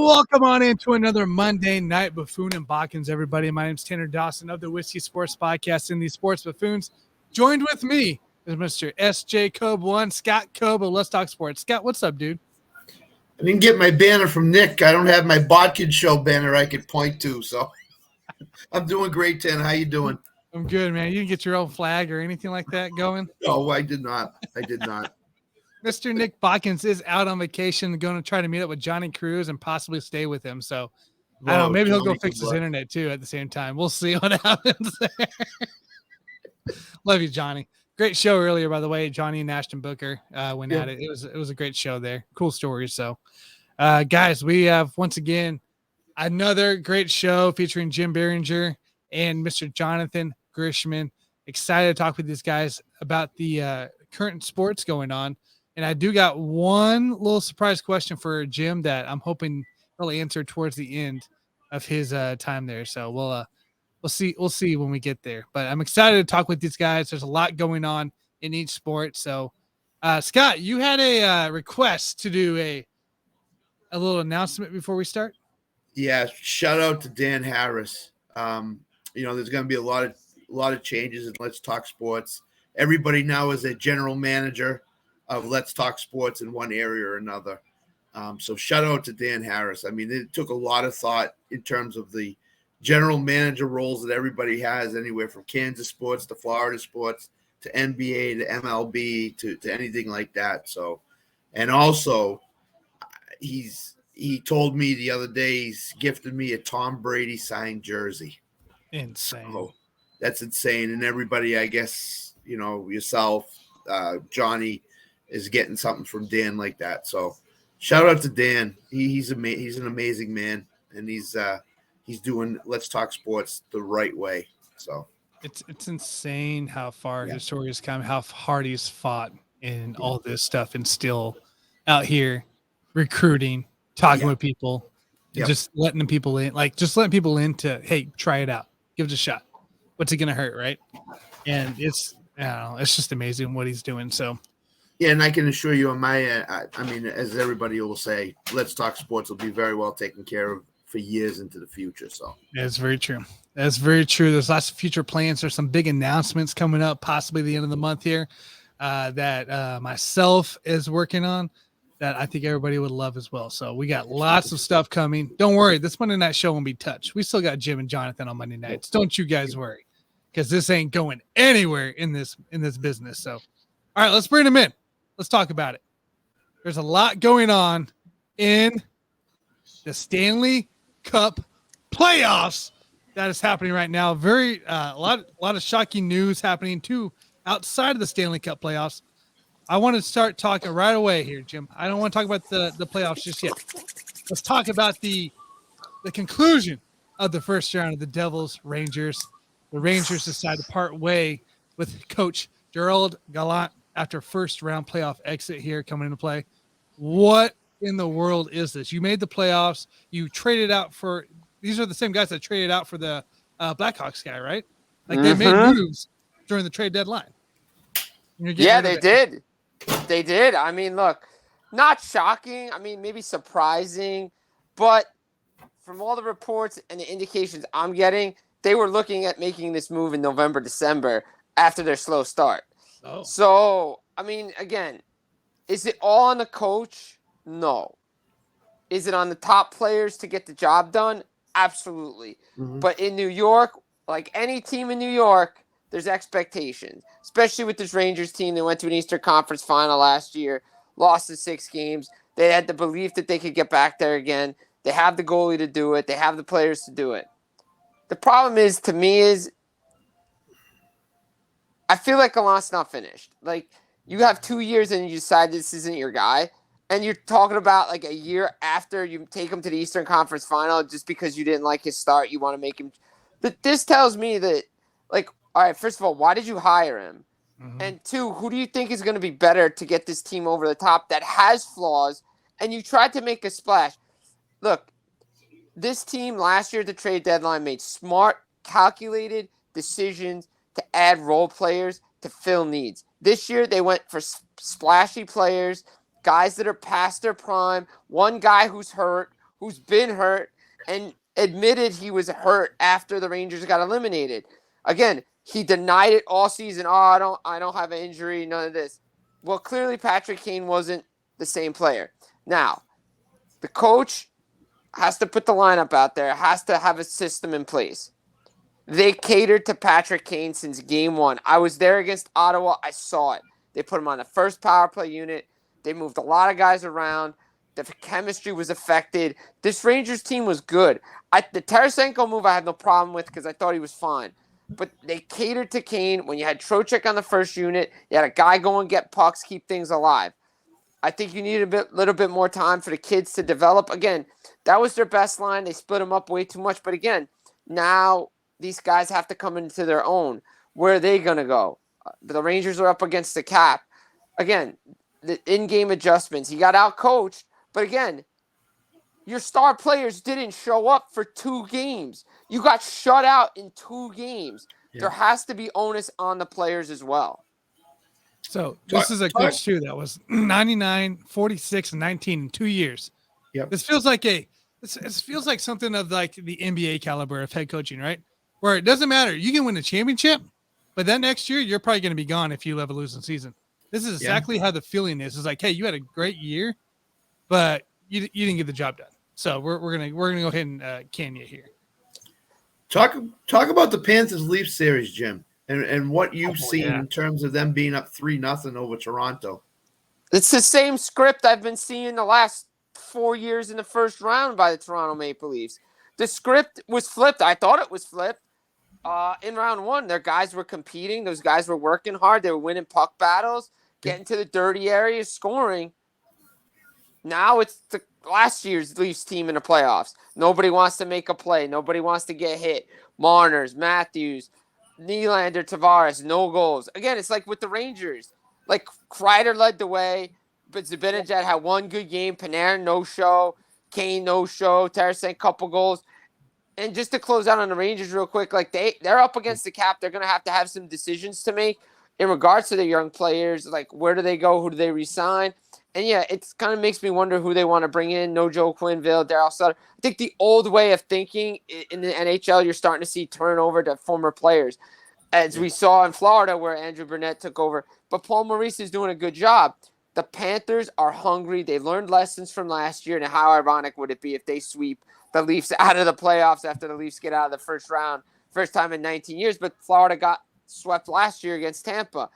Welcome on into another Monday Night Buffoon and Bokkins, everybody. My name's Tanner Dawson of the Whiskey Sports Podcast and the Sports Buffoons. Joined with me is Mr. S.J. Cobe1, Scott Cobe of Let's Talk Sports. Scott, what's up, dude? I didn't get my banner from Nick. I don't have my Botkins Show banner I could point to, so I'm doing great, Tanner. How you doing? I'm good, man. You didn't get your own flag or anything like that going? No, I did not. Mr. Nick Bokkins is out on vacation, going to try to meet up with Johnny Cruz and possibly stay with him. So, I don't know. Maybe he'll go fix his internet, too, at the same time. We'll see what happens there. Love you, Johnny. Great show earlier, by the way. Johnny and Ashton Booker went at it. It was a great show there. Cool stories. So, guys, we have, once again, another great show featuring Jim Behringer and Mr. Jonathan Grishman. Excited to talk with these guys about the current sports going on. And I do got one little surprise question for Jim that I'm hoping he'll answer towards the end of his time there. So we'll see when we get there. But I'm excited to talk with these guys. There's a lot going on in each sport. So, Scott, you had a request to do a little announcement before we start. Yeah, shout out to Dan Harris. There's going to be a lot of changes in Let's Talk Sports. Everybody now is a general manager of Let's Talk Sports in one area or another. So shout out to Dan Harris. I mean, it took a lot of thought in terms of the general manager roles that everybody has, anywhere from Kansas sports to Florida sports to NBA to MLB to anything like that. So, and also he told me the other day he's gifted me a Tom Brady signed jersey. Insane. So that's insane. And everybody, I guess, yourself, Johnny, is getting something from Dan like that. So shout out to Dan. He's an amazing man, and he's doing Let's Talk Sports the right way. So it's insane how far his story has come, how hard he's fought in all this stuff, and still out here recruiting, talking with people, and just letting people in, letting people in to, hey, try it out, give it a shot. What's it gonna hurt, right? And it's just amazing what he's doing. So. Yeah, and I can assure you on my as everybody will say, Let's Talk Sports will be very well taken care of for years into the future. So that's very true. That's very true. There's lots of future plans. There's some big announcements coming up, possibly the end of the month here, that myself is working on that I think everybody would love as well. So we got lots of stuff coming. Don't worry, this Monday night show won't be touched. We still got Jim and Jonathan on Monday nights. Don't you guys worry, because this ain't going anywhere in this business. So, all right, let's bring them in. Let's talk about it. There's a lot going on in the Stanley Cup playoffs that is happening right now. Very a lot of shocking news happening too outside of the Stanley Cup playoffs. I want to start talking right away here, Jim. I don't want to talk about the playoffs just yet. Let's talk about the conclusion of the first round of the Devils Rangers. The Rangers decide to part way with Coach Gerald Gallant after first round playoff exit here coming into play. What in the world is this? You made the playoffs. You traded out for – these are the same guys that traded out for the Blackhawks guy, right? They made moves during the trade deadline. Yeah, they did. They did. I mean, look, not shocking. I mean, maybe surprising. But from all the reports and the indications I'm getting, they were looking at making this move in November, December after their slow start. Oh. So, I mean, again, is it all on the coach? No. Is it on the top players to get the job done? Absolutely. Mm-hmm. But in New York, like any team in New York, there's expectations, especially with this Rangers team. They went to an Eastern Conference final last year, lost in 6 games. They had the belief that they could get back there again. They have the goalie to do it. They have the players to do it. The problem is, to me, is I feel like Gallant's not finished. Like, you have 2 years and you decide this isn't your guy, and you're talking about like a year after you take him to the Eastern Conference final just because you didn't like his start, you want to make him. This tells me that, like, all right, first of all, why did you hire him? Mm-hmm. And 2, who do you think is going to be better to get this team over the top that has flaws? And you tried to make a splash. Look, this team last year at the trade deadline made smart, calculated decisions to add role players to fill needs. This year, they went for splashy players, guys that are past their prime, one guy who's hurt, who's been hurt and admitted he was hurt after the Rangers got eliminated. Again, he denied it all season. Oh, I don't have an injury, none of this. Well, clearly Patrick Kane wasn't the same player. Now, the coach has to put the lineup out there, has to have a system in place. They catered to Patrick Kane since game one. I was there against Ottawa. I saw it. They put him on the first power play unit. They moved a lot of guys around. The chemistry was affected. This Rangers team was good. The Tarasenko move I had no problem with because I thought he was fine. But they catered to Kane. When you had Trocheck on the first unit, you had a guy go and get pucks, keep things alive. I think you need little bit more time for the kids to develop. Again, that was their best line. They split them up way too much. But again, now these guys have to come into their own. Where are they going to go? The Rangers are up against the cap. Again, the in-game adjustments. He got out-coached. But again, your star players didn't show up for 2 games. You got shut out in 2 games. Yeah. There has to be onus on the players as well. So this is a coach too that was 99, 46, and 19 in 2 years. Yep. This feels like this feels like something of like the NBA caliber of head coaching, right? Where it doesn't matter. You can win a championship, but then next year you're probably going to be gone if you have a losing season. This is exactly how the feeling is. It's like, hey, you had a great year, but you didn't get the job done. So we're gonna go ahead and can you here. Talk about the Panthers-Leafs series, Jim, and what you've seen in terms of them being up 3-0 over Toronto. It's the same script I've been seeing the last 4 years in the first round by the Toronto Maple Leafs. The script was flipped. I thought it was flipped. In round one, their guys were competing. Those guys were working hard. They were winning puck battles, getting to the dirty areas, scoring. Now it's the last year's Leafs team in the playoffs. Nobody wants to make a play. Nobody wants to get hit. Marners, Matthews, Nylander, Tavares, no goals. Again, it's like with the Rangers. Like, Kreider led the way, but Zibanejad had 1 good game. Panarin, no-show. Kane, no-show. Tarasenko, couple goals. And just to close out on the Rangers real quick, like they're up against the cap. They're going to have some decisions to make in regards to their young players. Like, where do they go? Who do they re-sign? And, yeah, it kind of makes me wonder who they want to bring in. No Joe Quenneville, Darryl Sutter. I think the old way of thinking in the NHL, you're starting to see turnover to former players, as we saw in Florida where Andrew Burnett took over. But Paul Maurice is doing a good job. The Panthers are hungry. They learned lessons from last year, and how ironic would it be if they sweep the Leafs out of the playoffs after the Leafs get out of the first round, first time in 19 years. But Florida got swept last year against Tampa.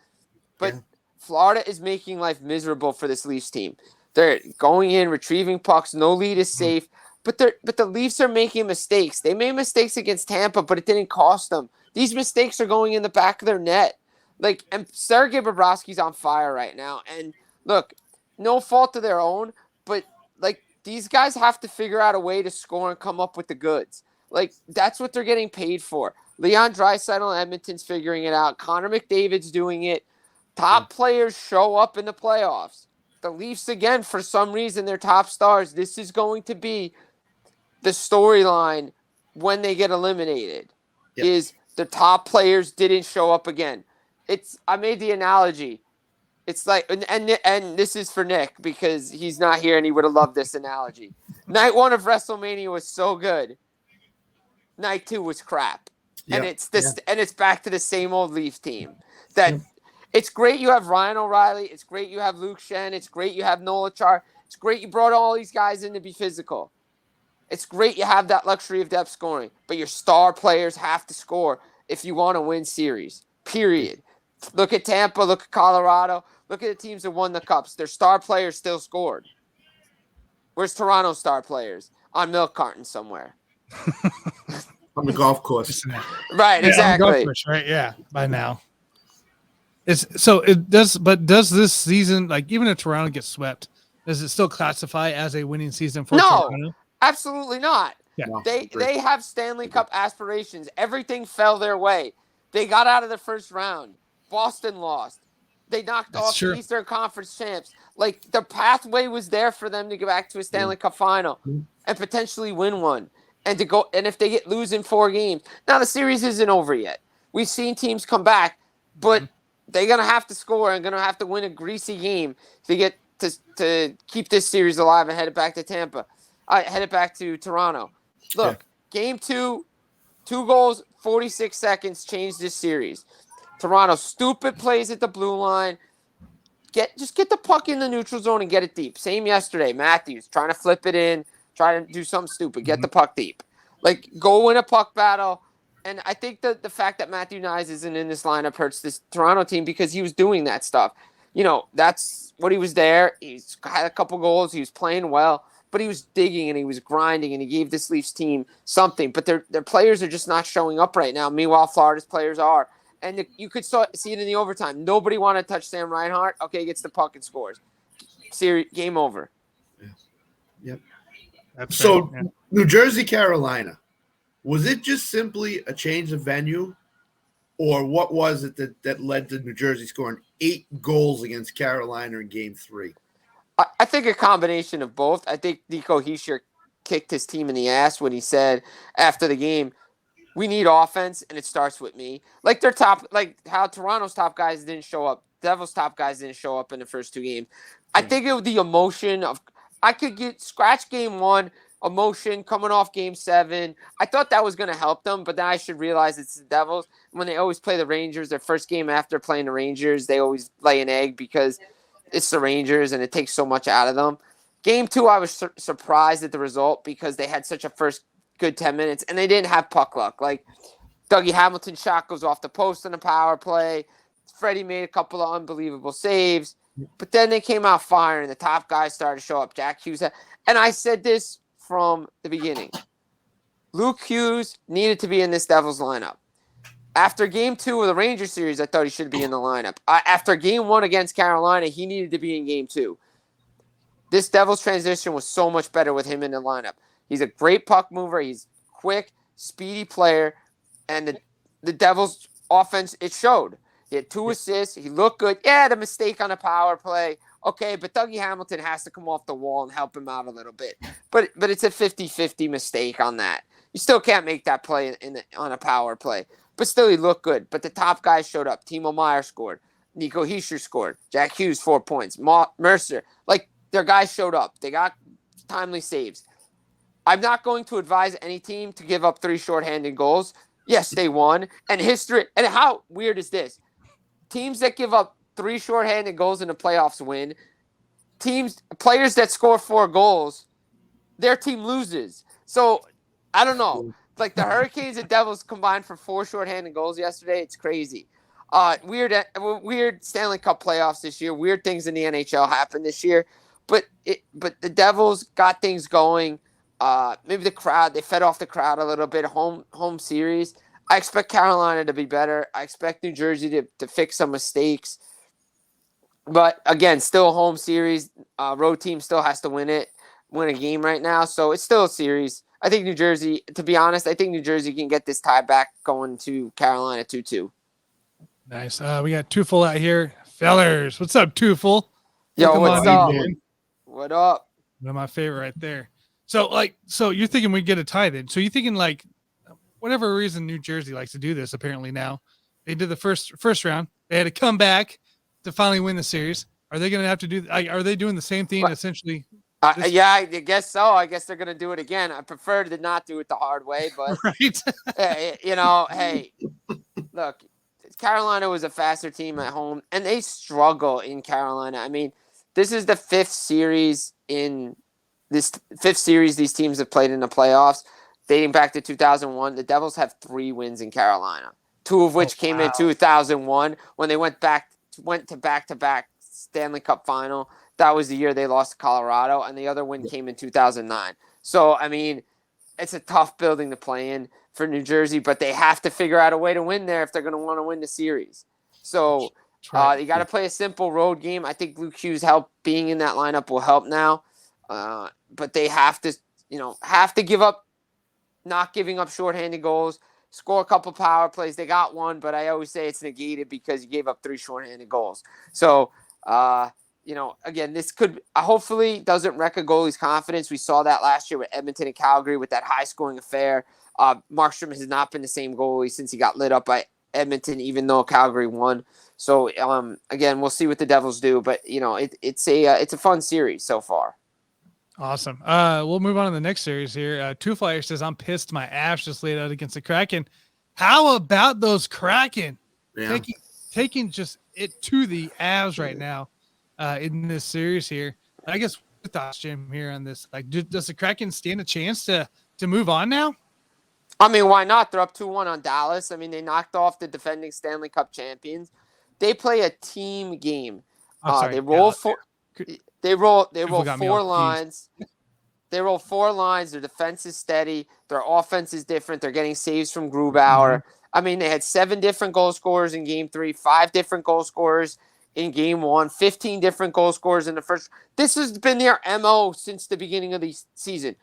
But Florida is making life miserable for this Leafs team. They're going in, retrieving pucks. No lead is safe. But the Leafs are making mistakes. They made mistakes against Tampa, but it didn't cost them. These mistakes are going in the back of their net. Like, and Sergei Bobrovsky's on fire right now. And look, no fault of their own, but like, these guys have to figure out a way to score and come up with the goods. Like, that's what they're getting paid for. Leon Draisaitl and Edmonton's figuring it out. Connor McDavid's doing it. Top players show up in the playoffs. The Leafs, again, for some reason, they're top stars. This is going to be the storyline when they get eliminated, is the top players didn't show up again. I made the analogy. It's like, and this is for Nick because he's not here and he would have loved this analogy. Night 1 of WrestleMania was so good. Night 2 was crap. And it's back to the same old Leafs team. It's great you have Ryan O'Reilly. It's great you have Luke Shen. It's great you have Nola Char. It's great you brought all these guys in to be physical. It's great you have that luxury of depth scoring. But your star players have to score if you want to win series. Period. Look at Tampa. Look at Colorado. Look at the teams that won the Cups. Their star players still scored. Where's Toronto's star players? On milk cartons somewhere. On the golf course. Right, exactly. On the golf course, right? Yeah, by now. Does this season, like, even if Toronto gets swept, does it still classify as a winning season for Toronto? No, absolutely not. Yeah. They have Stanley Cup aspirations. Everything fell their way. They got out of the first round. Boston lost. They knocked off the Eastern Conference champs. Like, the pathway was there for them to go back to a Stanley Cup final and potentially win one. And if they lose in 4 games. Now, the series isn't over yet. We've seen teams come back, but they're going to have to score and going to have to win a greasy game to get to keep this series alive and head it back to Tampa. I headed back to Toronto. Look, Game 2, 2 goals, 46 seconds, changed this series. Toronto, stupid plays at the blue line. Just get the puck in the neutral zone and get it deep. Same yesterday. Matthews trying to flip it in, trying to do something stupid. Get the puck deep. Like, go win a puck battle. And I think that the fact that Matthew Nyes isn't in this lineup hurts this Toronto team because he was doing that stuff. That's what he was there. He's had a couple goals. He was playing well, but he was digging and he was grinding and he gave this Leafs team something. But their players are just not showing up right now. Meanwhile, Florida's players are. And you could see it in the overtime. Nobody wanted to touch Sam Reinhart. Okay, he gets the puck and scores. Game over. Yep. That's so, right. Yeah. New Jersey, Carolina, was it just simply a change of venue? Or what was it that led to New Jersey scoring 8 goals against Carolina in Game 3? I think a combination of both. I think Nico Hischier kicked his team in the ass when he said after the game, we need offense, and it starts with me. Like how Toronto's top guys didn't show up. Devils' top guys didn't show up in the first 2 games. I think it was the emotion of I could scratch Game 1, emotion coming off Game 7. I thought that was going to help them, but then I should realize it's the Devils. When they always play the Rangers, their first game after playing the Rangers, they always lay an egg because it's the Rangers, and it takes so much out of them. Game 2, I was surprised at the result because they had such a first good 10 minutes, and they didn't have puck luck. Like, Dougie Hamilton's shot goes off the post on a power play. Freddie made a couple of unbelievable saves, but then they came out firing. The top guys started to show up. Jack Hughes. And I said this from the beginning. Luke Hughes needed to be in this Devils lineup. After Game 2 of the Rangers series, I thought he should be in the lineup. After Game 1 against Carolina, he needed to be in Game 2. This Devils transition was so much better with him in the lineup. He's a great puck mover. He's quick, speedy player. And the Devils' offense, it showed. He had 2 assists. He looked good. Yeah, the mistake on a power play. Okay, but Dougie Hamilton has to come off the wall and help him out a little bit. But it's a 50-50 mistake on that. You still can't make that play on a power play. But still, he looked good. But the top guys showed up. Timo Meier scored. Nico Hischier scored. Jack Hughes, 4 points. Mercer. Like, their guys showed up. They got timely saves. I'm not going to advise any team to give up 3 shorthanded goals. Yes, they won. And history. And how weird is this? Teams that give up 3 shorthanded goals in the playoffs win. Players that score 4 goals, their team loses. So, I don't know. Like, the Hurricanes and Devils combined for 4 shorthanded goals yesterday. It's crazy. Weird Stanley Cup playoffs this year. Weird things in the NHL happened this year. But the Devils got things going. Maybe the crowd, they fed off the crowd a little bit. Home series. I expect Carolina to be better. I expect New Jersey to fix some mistakes. But again, still a home series. Road team still has to win a game right now. So it's still a series. I think New Jersey, to be honest, New Jersey can get this tie back going to Carolina 2-2. Nice. We got Tufel out here. Fellers, what's up, Tufel? Yo, what's up? What up? One of my favorite right there. So you're thinking we get a tie then. So you're thinking, like, whatever reason New Jersey likes to do this, apparently now. They did the first round. They had to come back to finally win the series. Are they going to have to do – are they doing the same thing essentially? Yeah, I guess so. I guess they're going to do it again. I prefer to not do it the hard way, but right. Hey, look, Carolina was a faster team at home, and they struggle in Carolina. I mean, this is the 5th series these teams have played in the playoffs, dating back to 2001. The Devils have 3 wins in Carolina, 2 of which came in 2001 when they went to back-to-back Stanley Cup final. That was the year they lost to Colorado, and the other win came in 2009. So, I mean, it's a tough building to play in for New Jersey, but they have to figure out a way to win there if they're going to want to win the series. So, you got to play a simple road game. I think Luke Hughes being in that lineup will help now. But they have to give up, not giving up shorthanded goals, score a couple power plays. They got 1, but I always say it's negated because you gave up 3 shorthanded goals. So, again, this could hopefully doesn't wreck a goalie's confidence. We saw that last year with Edmonton and Calgary with that high-scoring affair. Markstrom has not been the same goalie since he got lit up by Edmonton, even though Calgary won. So, again, we'll see what the Devils do. But, it's a fun series so far. Awesome. We'll move on to the next series here. Two Flyer says, I'm pissed my Avs just laid out against the Kraken. How about those Kraken taking just it to the Avs right now in this series here? I guess your thoughts, Jim, here on this. Like, does the Kraken stand a chance to move on now? I mean, why not? They're up 2-1 on Dallas. I mean, they knocked off the defending Stanley Cup champions. They play a team game. They roll four lines. They roll 4 lines. Their defense is steady. Their offense is different. They're getting saves from Grubauer. Mm-hmm. I mean, they had 7 different goal scorers in Game 3, 5 different goal scorers in Game 1, 15 different goal scorers in the first. This has been their MO since the beginning of the season.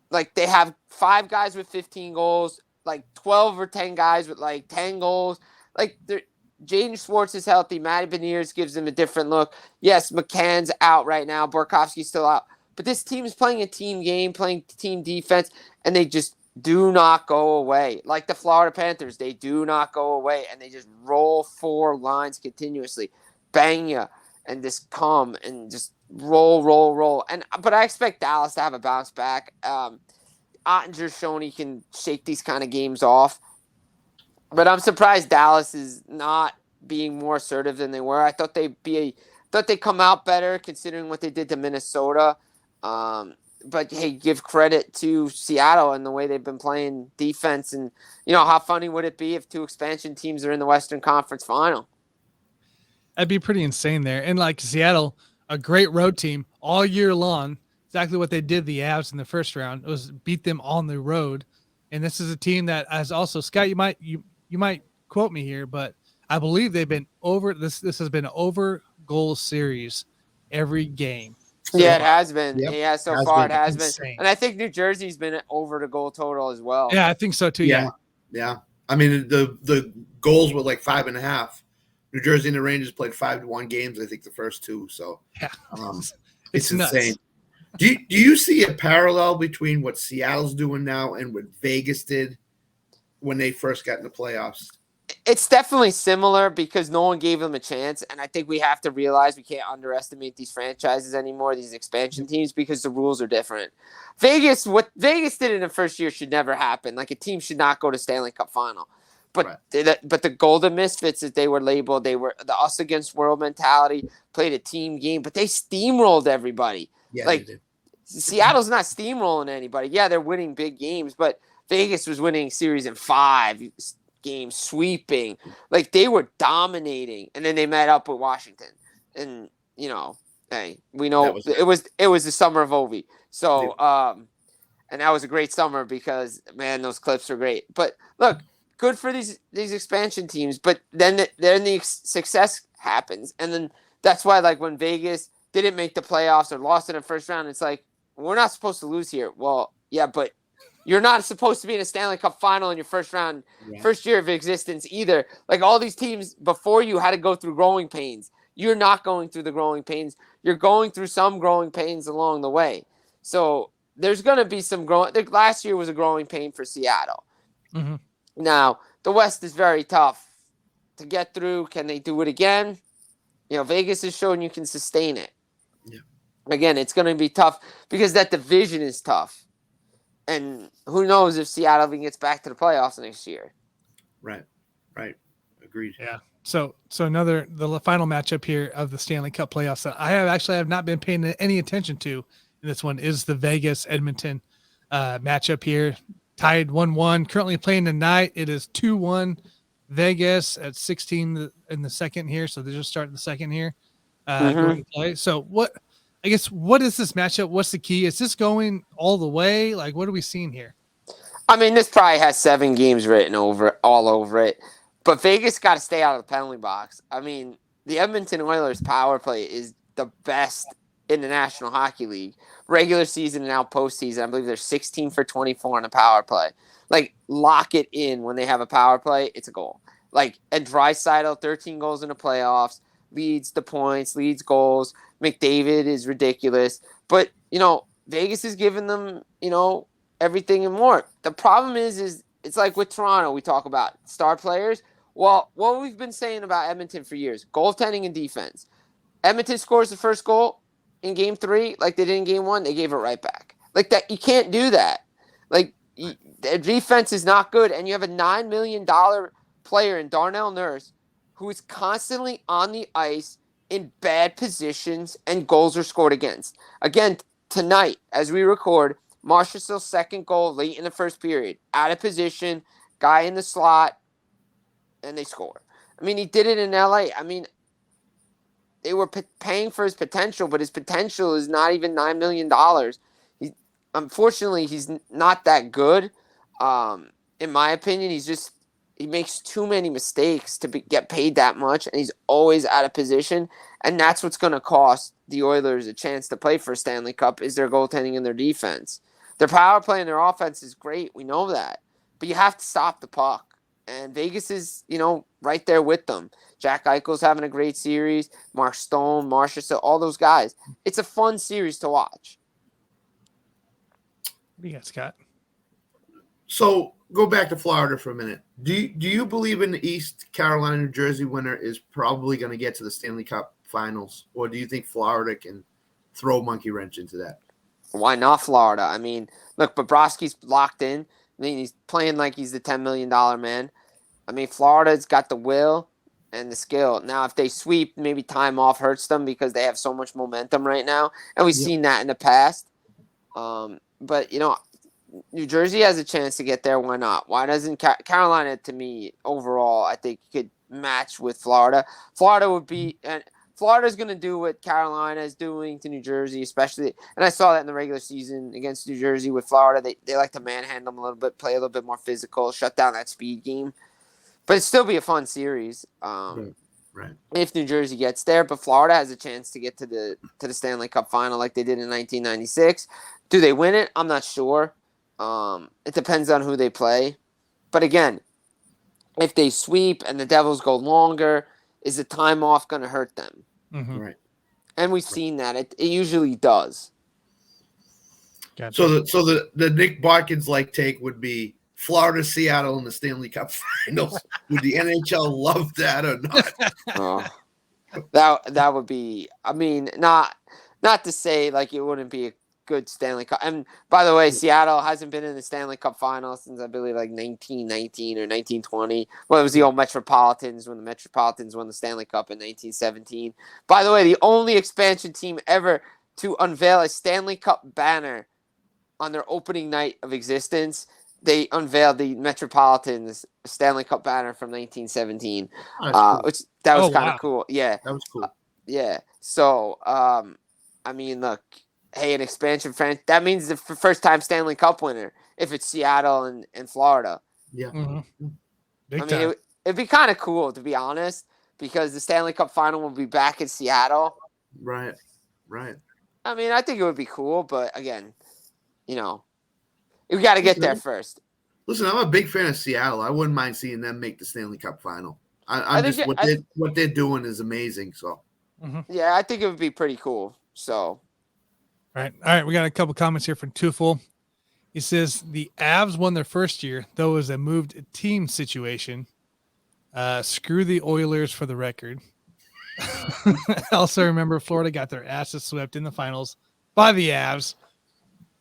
Like, they have 5 guys with 15 goals, like 12 or 10 guys with like 10 goals. Like, Jaden Schwartz is healthy. Matty Beniers gives them a different look. Yes, McCann's out right now. Burakovsky's still out. But this team is playing a team game, playing team defense, and they just do not go away. Like the Florida Panthers, they do not go away, and they just roll 4 lines continuously. Bang you, and just come and just roll. But I expect Dallas to have a bounce back. Ottinger's shown he can shake these kind of games off. But I'm surprised Dallas is not being more assertive than they were. I thought they'd come out better considering what they did to Minnesota. But hey, give credit to Seattle and the way they've been playing defense. And, how funny would it be if 2 expansion teams are in the Western Conference Final? That'd be pretty insane there. And like Seattle, a great road team all year long. Exactly what they did the Avs in the first round was beat them on the road. And this is a team that has also, Scott, you might quote me here, but I believe they've been over this. This has been an over goal series every game. So, yeah, it has been. Yep. Yeah, so far it has been. And I think New Jersey's been over the goal total as well. Yeah, I think so too. Yeah. I mean, the goals were like 5.5. New Jersey and the Rangers played 5-1 games, I think, the first 2. So yeah, it's insane. Do you see a parallel between what Seattle's doing now and what Vegas did when they first got in the playoffs? It's definitely similar because no one gave them a chance. And I think we have to realize we can't underestimate these franchises anymore, these expansion teams, because the rules are different. What Vegas did in the first year should never happen. Like, a team should not go to Stanley Cup final. But but the Golden Misfits, as they were labeled, they were the us against world mentality, played a team game, but they steamrolled everybody. Yeah, like, Seattle's not steamrolling anybody. Yeah, they're winning big games, but Vegas was winning series in 5 games, sweeping. Like, they were dominating, and then they met up with Washington. And, hey, we know it was the summer of Ovi. So, and that was a great summer because, man, those clips are great. But look, good for these expansion teams, but then the success happens, and then that's why, like, when Vegas didn't make the playoffs or lost in the first round, it's like, we're not supposed to lose here. Well, yeah, but you're not supposed to be in a Stanley Cup final in your first year of existence either. Like, all these teams before you had to go through growing pains. You're not going through the growing pains. You're going through some growing pains along the way. So there's going to be some growing. Last year was a growing pain for Seattle. Mm-hmm. Now, the West is very tough to get through. Can they do it again? Vegas has shown you can sustain it. Yeah. Again, it's going to be tough because that division is tough. And who knows if Seattle even gets back to the playoffs next year. Right. Agreed. Yeah. So the final matchup here of the Stanley Cup playoffs that I have not been paying any attention to in this one is the Vegas-Edmonton matchup here. Tied 1-1, currently playing tonight. It is 2-1 Vegas at 16 in the second here. So they're just starting the second here. Going to play. So what is this matchup? What's the key? Is this going all the way? Like, what are we seeing here? I mean, this probably has 7 games written all over it. But Vegas got to stay out of the penalty box. I mean, the Edmonton Oilers power play is the best in the National Hockey League. Regular season and now postseason, I believe they're 16 for 24 on a power play. Like, lock it in when they have a power play, it's a goal. Like, and Draisaitl, 13 goals in the playoffs, leads the points, leads goals. McDavid is ridiculous. But, Vegas is giving them, everything and more. The problem is it's like with Toronto, we talk about star players. Well, what we've been saying about Edmonton for years, goaltending and defense. Edmonton scores the first goal, in Game 3 like they did in Game 1, they gave it right back. Like that, you can't do that. Like their defense is not good, and you have a $9 million player in Darnell Nurse who is constantly on the ice in bad positions, and goals are scored against. Again, tonight, as we record, Marchessault's second goal late in the first period, out of position, guy in the slot, and they score. I mean, he did it in LA. I mean, they were paying for his potential, but his potential is not even $9 million. Unfortunately, he's not that good. In my opinion, he makes too many mistakes to get paid that much, and he's always out of position. And that's what's going to cost the Oilers a chance to play for a Stanley Cup is their goaltending and their defense. Their power play and their offense is great. We know that. But you have to stop the puck. And Vegas is, right there with them. Jack Eichel's having a great series. Mark Stone, Marchessault, all those guys. It's a fun series to watch. What do you got, Scott? So go back to Florida for a minute. Do you believe in the East Carolina, New Jersey winner is probably going to get to the Stanley Cup Finals, or do you think Florida can throw a monkey wrench into that? Why not Florida? I mean, look, Bobrovsky's locked in. I mean, he's playing like he's the $10 million man. I mean, Florida's got the will and the skill. Now, if they sweep, maybe time off hurts them because they have so much momentum right now, and we've seen that in the past. But New Jersey has a chance to get there. Why not? Why doesn't Carolina? To me, overall, I think could match with Florida. Florida's going to do what Carolina is doing to New Jersey, especially. And I saw that in the regular season against New Jersey with Florida. They like to manhandle them a little bit, play a little bit more physical, shut down that speed game. But it'd still be a fun series. Right. If New Jersey gets there, but Florida has a chance to get to the Stanley Cup final like they did in 1996. Do they win it? I'm not sure. It depends on who they play. But again, if they sweep and the Devils go longer, is the time off going to hurt them? Mm-hmm. Right. And we've seen that. It usually does. Gotcha. So the Nick Barkins take would be Florida, Seattle in the Stanley Cup Finals. Would the NHL love that or not? That would be. I mean, not to say it wouldn't be a good Stanley Cup. And by the way, Seattle hasn't been in the Stanley Cup Finals since I believe 1919 or 1920. Well, it was the old Metropolitans when the Metropolitans won the Stanley Cup in 1917. By the way, the only expansion team ever to unveil a Stanley Cup banner on their opening night of existence. They unveiled the Metropolitans Stanley Cup banner from 1917. Cool. That was kind of cool. Yeah. That was cool. Yeah. So, I mean, look, hey, an expansion franchise, that means the first time Stanley Cup winner if it's Seattle and Florida. Yeah. Mm-hmm. I mean, it'd be kind of cool, to be honest, because the Stanley Cup final will be back in Seattle. Right. I mean, I think it would be cool, but again, we got to get there first. Listen, I'm a big fan of Seattle. I wouldn't mind seeing them make the Stanley Cup final. What they're doing is amazing. So, yeah, I think it would be pretty cool. So, all right. We got a couple comments here from Tufel. He says the Avs won their first year, though it was a moved team situation. Screw the Oilers for the record. Also, remember Florida got their asses swept in the finals by the Avs.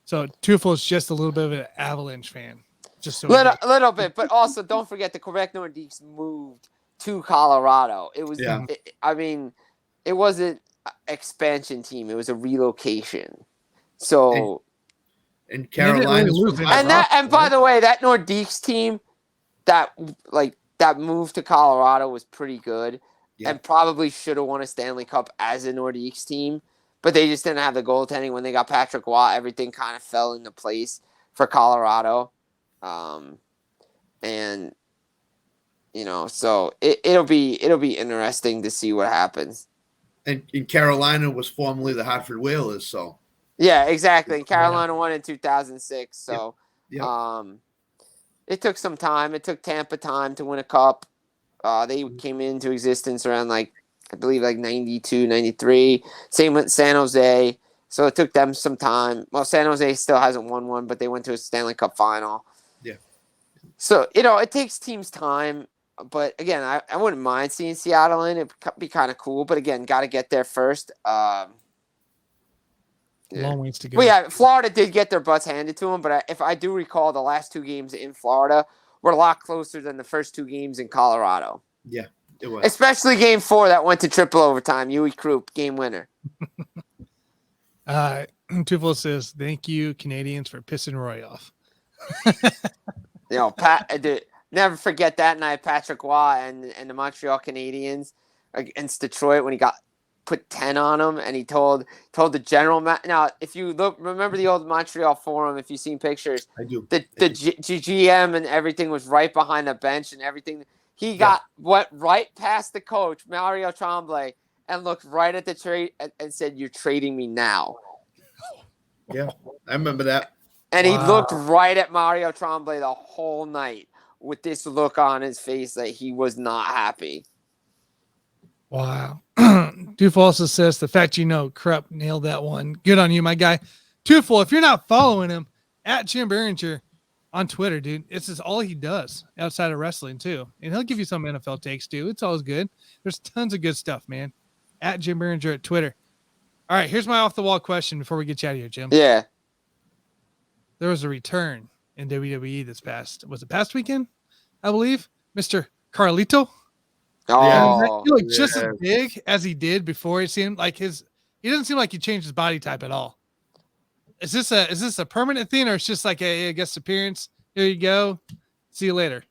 So Tufel is just a little bit of an Avalanche fan. Just a little bit, but also don't forget the Quebec Nordiques moved to Colorado. It was, it wasn't an expansion team; it was a relocation. So, and Carolina, and by the way, that Nordiques team that moved to Colorado was pretty good, and probably should have won a Stanley Cup as a Nordiques team. But they just didn't have the goaltending. When they got Patrick Waugh, everything kind of fell into place for Colorado. So it'll be interesting to see what happens. And Carolina was formerly the Hartford Whalers, so. Yeah, exactly. And Carolina won in 2006, so it took some time. It took Tampa time to win a cup. They came into existence around I believe 92, 93. Same with San Jose. So it took them some time. Well, San Jose still hasn't won one, but they went to a Stanley Cup final. Yeah. So, it takes teams time. But again, I wouldn't mind seeing Seattle in. It'd be kind of cool. But again, got to get there first. Long ways to go. Well, yeah, Florida did get their butts handed to them, but if I do recall, the last 2 games in Florida were a lot closer than the first 2 games in Colorado. Yeah, it was. Especially Game 4 that went to triple overtime. Yui Krupp, game winner. Tufel says, "Thank you, Canadians, for pissing Roy off." Never forget that night, Patrick Waugh and the Montreal Canadiens against Detroit when he got put 10 on him, and he told the general now, if you remember the old Montreal Forum, if you've seen pictures, I do. The GM and everything was right behind the bench and everything. He went right past the coach, Mario Tremblay, and looked right at the trade and said, "You're trading me now." Yeah, I remember that. And he looked right at Mario Tremblay the whole night with this look on his face that he was not happy. Wow. Tufel also says, "The fact Krupp nailed that one. Good on you, my guy." Tufel, if you're not following him, at Jim Behringer on Twitter, dude, it's just all he does outside of wrestling too. And he'll give you some NFL takes too. It's always good. There's tons of good stuff, man. At Jim Behringer at Twitter. All right, here's my off the wall question before we get you out of here, Jim. Yeah. There was a return in WWE was it past weekend? I believe. Mr. Carlito. Oh, he looked just as big as he did before. It seemed like he doesn't seem like he changed his body type at all. Is this a permanent thing, or it's just like a guest appearance? Here you go. See you later.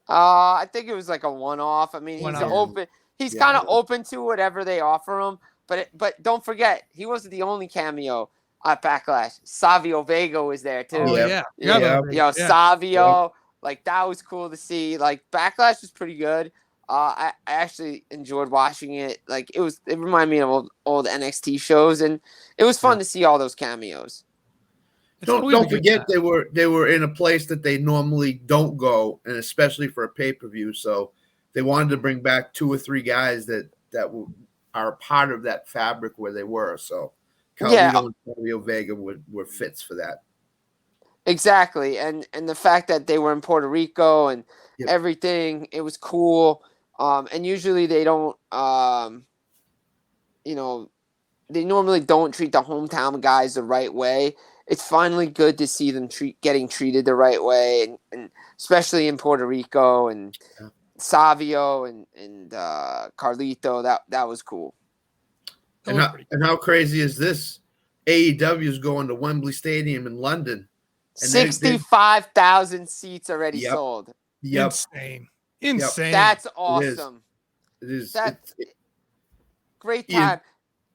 I think it was like a one-off. I mean, he's open. He's kind of open to whatever they offer him. But don't forget, he wasn't the only cameo at Backlash. Savio Vega was there too. Oh yeah. Savio. Like, that was cool to see. Like, Backlash was pretty good. I actually enjoyed watching it. Like, it reminded me of old NXT shows, and it was fun to see all those cameos. Don't forget they were in a place that they normally don't go, and especially for a pay-per-view. So they wanted to bring back 2 or 3 guys that are part of that fabric where they were. So Carlito and Savio Vega were fits for that. Exactly, and the fact that they were in Puerto Rico and everything, it was cool. And usually they don't, they normally don't treat the hometown guys the right way. It's finally good to see them getting treated the right way, and especially in Puerto Rico and Savio and Carlito. That was cool. And how crazy is this? AEW is going to Wembley Stadium in London. 65,000 seats already sold. Yep. Insane. That's awesome. It is. Great time.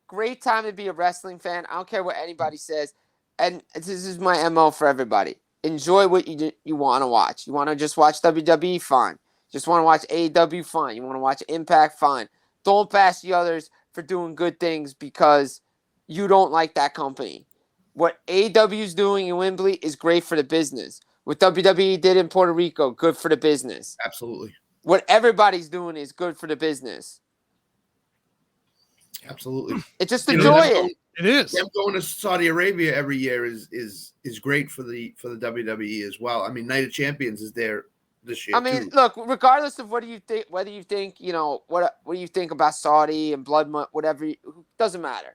Great time to be a wrestling fan. I don't care what anybody says. And this is my MO for everybody. Enjoy what you want to watch. You want to just watch WWE? Fine. Just want to watch AEW? Fine. You want to watch Impact? Fine. Don't bash the others for doing good things because you don't like that company. What AEW is doing in Wembley is great for the business. What WWE did in Puerto Rico, good for the business. Absolutely. What everybody's doing is good for the business. Absolutely. Just enjoy it. It is. Them going to Saudi Arabia every year is great for the WWE as well. I mean, Night of Champions is there this year. I mean, look, regardless of what do you think, whether you think, what do you think about Saudi and blood money, whatever, doesn't matter.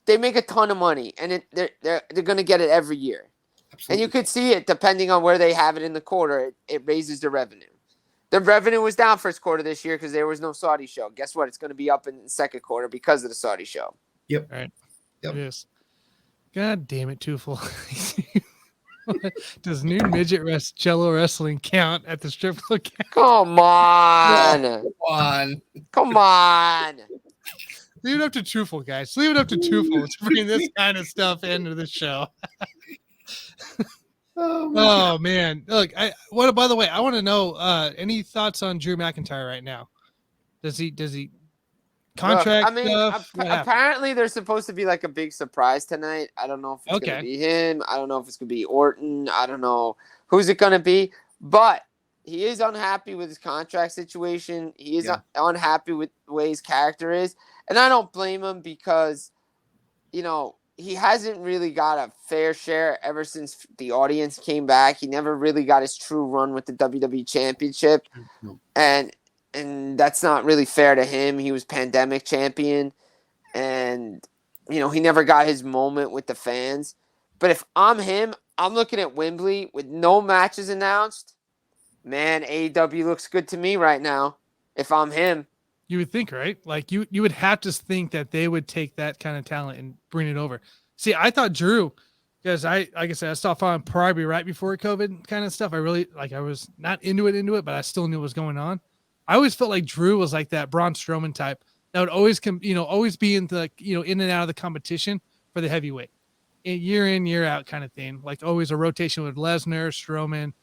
They make a ton of money, and they're going to get it every year. Absolutely. And you could see it depending on where they have it in the quarter. It raises the revenue. The revenue was down first quarter this year because there was no Saudi show. Guess what? It's going to be up in the second quarter because of the Saudi show. Yep. All right. Yep. It is. God damn it, Tufel. Does new midget cello wrestling count at the strip club? Come on. Come on. Leave it up to Tufel, guys. Leave it up to Tufel to bring this kind of stuff into the show. Oh man. Look, by the way, I want to know any thoughts on Drew McIntyre right now. Does he contract? Look, I mean, apparently there's supposed to be like a big surprise tonight. I don't know if it's gonna be him. I don't know if it's gonna be Orton. I don't know who's it gonna be, but he is unhappy with his contract situation. He is unhappy with the way his character is. And I don't blame him because, he hasn't really got a fair share ever since the audience came back. He never really got his true run with the WWE Championship. And that's not really fair to him. He was pandemic champion. And he never got his moment with the fans. But if I'm him, I'm looking at Wembley with no matches announced. Man, AEW looks good to me right now. If I'm him, you would think, right? Like you would have to think that they would take that kind of talent and bring it over. See, I thought Drew, because like I said, I stopped following probably right before COVID kind of stuff. I was not into it, but I still knew what was going on. I always felt like Drew was like that Braun Strowman type that would always always be in the, in and out of the competition for the heavyweight, year in, year out kind of thing. Like always a rotation with Lesnar, Strowman,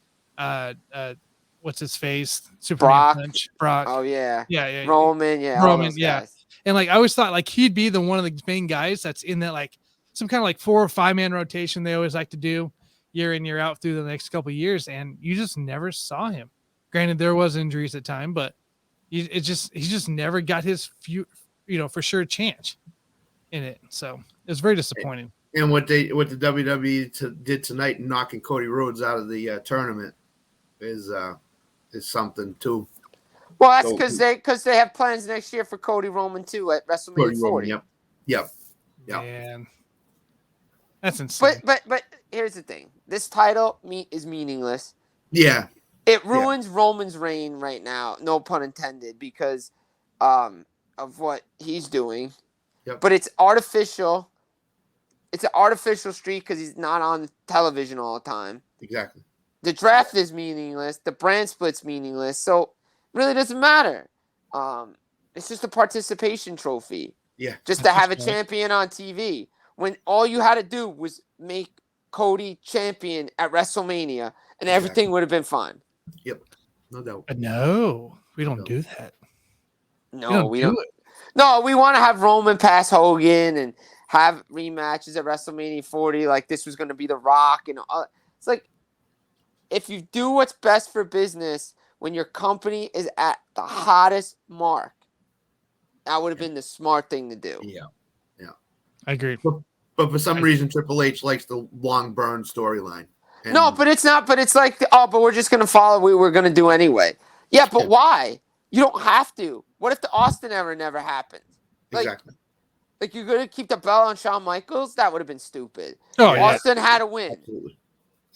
what's his face? Superman Punch. Brock. Oh yeah. Yeah. Roman. Yeah. Roman. Yeah. And like, I always thought like he'd be one of the main guys that's in that, like some kind of like 4 or 5 man rotation. They always like to do year in, year out through the next couple of years. And you just never saw him. Granted, there was injuries at time, but he just never got his for sure chance in it. So it was very disappointing. And what the WWE did tonight, knocking Cody Rhodes out of the tournament, is something too. Well, that's because they have plans next year for Cody Roman too at WrestleMania 40. Yep. Man, that's insane. But here's the thing: this title is meaningless. Yeah, it ruins Roman's reign right now. No pun intended, because of what he's doing. Yep. But it's artificial. It's an artificial streak because he's not on television all the time. Exactly. The draft is meaningless. The brand split's meaningless. So it really doesn't matter. It's just a participation trophy. Yeah. Just to have a champion on TV. When all you had to do was make Cody champion at WrestleMania, and everything would have been fine. Yep. No doubt. No, we don't do that. No, we don't. No, we want to have Roman pass Hogan and have rematches at WrestleMania 40. Like this was going to be The Rock. And it's like, if you do what's best for business when your company is at the hottest mark, that would have been the smart thing to do. Yeah. I agree. But for some reason, Triple H likes the long burn storyline. No, but it's not. But it's like, but we're just going to follow what we're going to do anyway. Yeah, but why? You don't have to. What if the Austin era never happened? Exactly. Like you're going to keep the belt on Shawn Michaels? That would have been stupid. Oh, Austin had to win.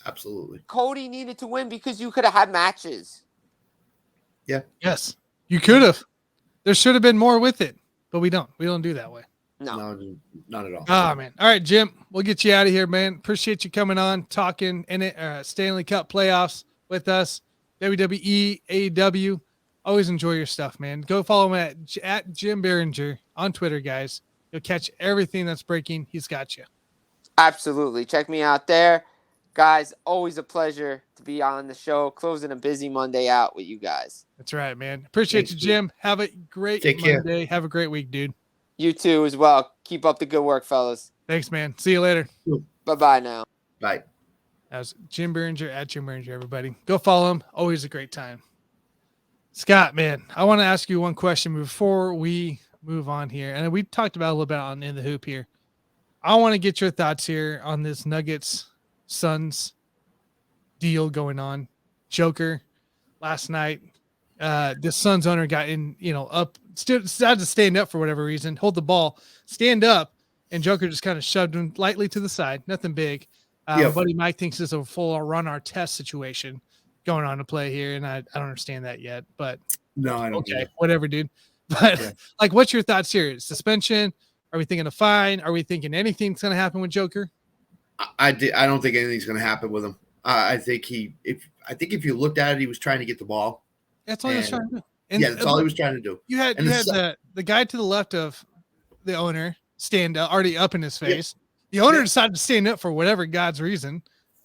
Absolutely. Cody needed to win because you could have had matches. Yeah. Yes, you could have. There should have been more with it, but we don't. We don't do that way. No, not at all. Oh, man. All right, Jim, we'll get you out of here, man. Appreciate you coming on, talking Stanley Cup playoffs with us, WWE, AEW. Always enjoy your stuff, man. Go follow him at Jim Behringer on Twitter, guys. You'll catch everything that's breaking. He's got you. Absolutely. Check me out there. Guys, always a pleasure to be on the show, closing a busy Monday out with you guys. That's right, man. Appreciate you, Jim. Have a great Monday. Have a great week, dude. You too as well. Keep up the good work, fellas. Thanks, man. See you later. Bye-bye now. Bye. That was Jim Behringer at Jim Behringer, everybody. Go follow him. Always a great time. Scott, man, I want to ask you one question before we move on here. And we talked about a little bit on In the Hoop here. I want to get your thoughts here on this Nuggets Suns deal going on. Joker last night. The Suns owner got up, decided to stand up for whatever reason, hold the ball, stand up, and Joker just kind of shoved him lightly to the side. Nothing big. My buddy Mike thinks it's a full run our test situation going on to play here, and I don't understand that yet. But no, I don't. Okay, whatever, dude. But like, what's your thoughts here? Suspension? Are we thinking a fine? Are we thinking anything's going to happen with Joker? I don't think anything's going to happen with him. I think if you looked at it, he was trying to get the ball. That's all he was trying to do. And that's all he was trying to do. You had the guy to the left of the owner stand up, already up in his face. Yeah. The owner decided to stand up for whatever God's reason.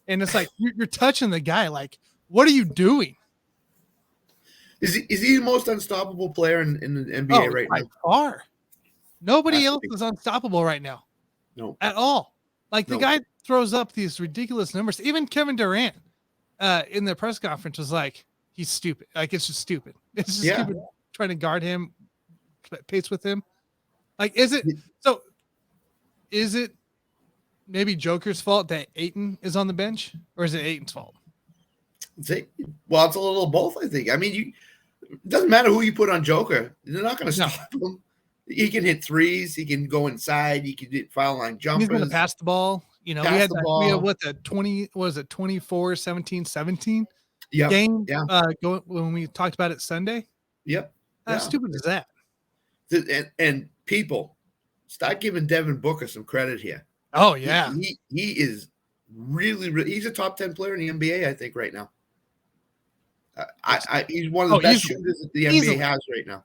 And it's like, you're touching the guy. Like, what are you doing? Is he the most unstoppable player in the NBA right now? Far. Nobody else is unstoppable right now. No. At all. Like, the guy throws up these ridiculous numbers. Even Kevin Durant in the press conference was like, he's stupid. Like, it's just stupid. It's just stupid trying to guard him, pace with him. Like, is it maybe Joker's fault that Ayton is on the bench, or is it Ayton's fault? Well, it's a little of both, I think. I mean, it doesn't matter who you put on Joker. They're not going to stop him. He can hit threes. He can go inside. He can hit foul line jumpers. He's going to pass the ball. You know, we had what the 20 was it 24-17 game when we talked about it Sunday. Yep. How stupid is that? And people start giving Devin Booker some credit here. Oh yeah, he is really he's a top 10 player in the NBA, I think, right now. He's one of the best shooters that the NBA has right now.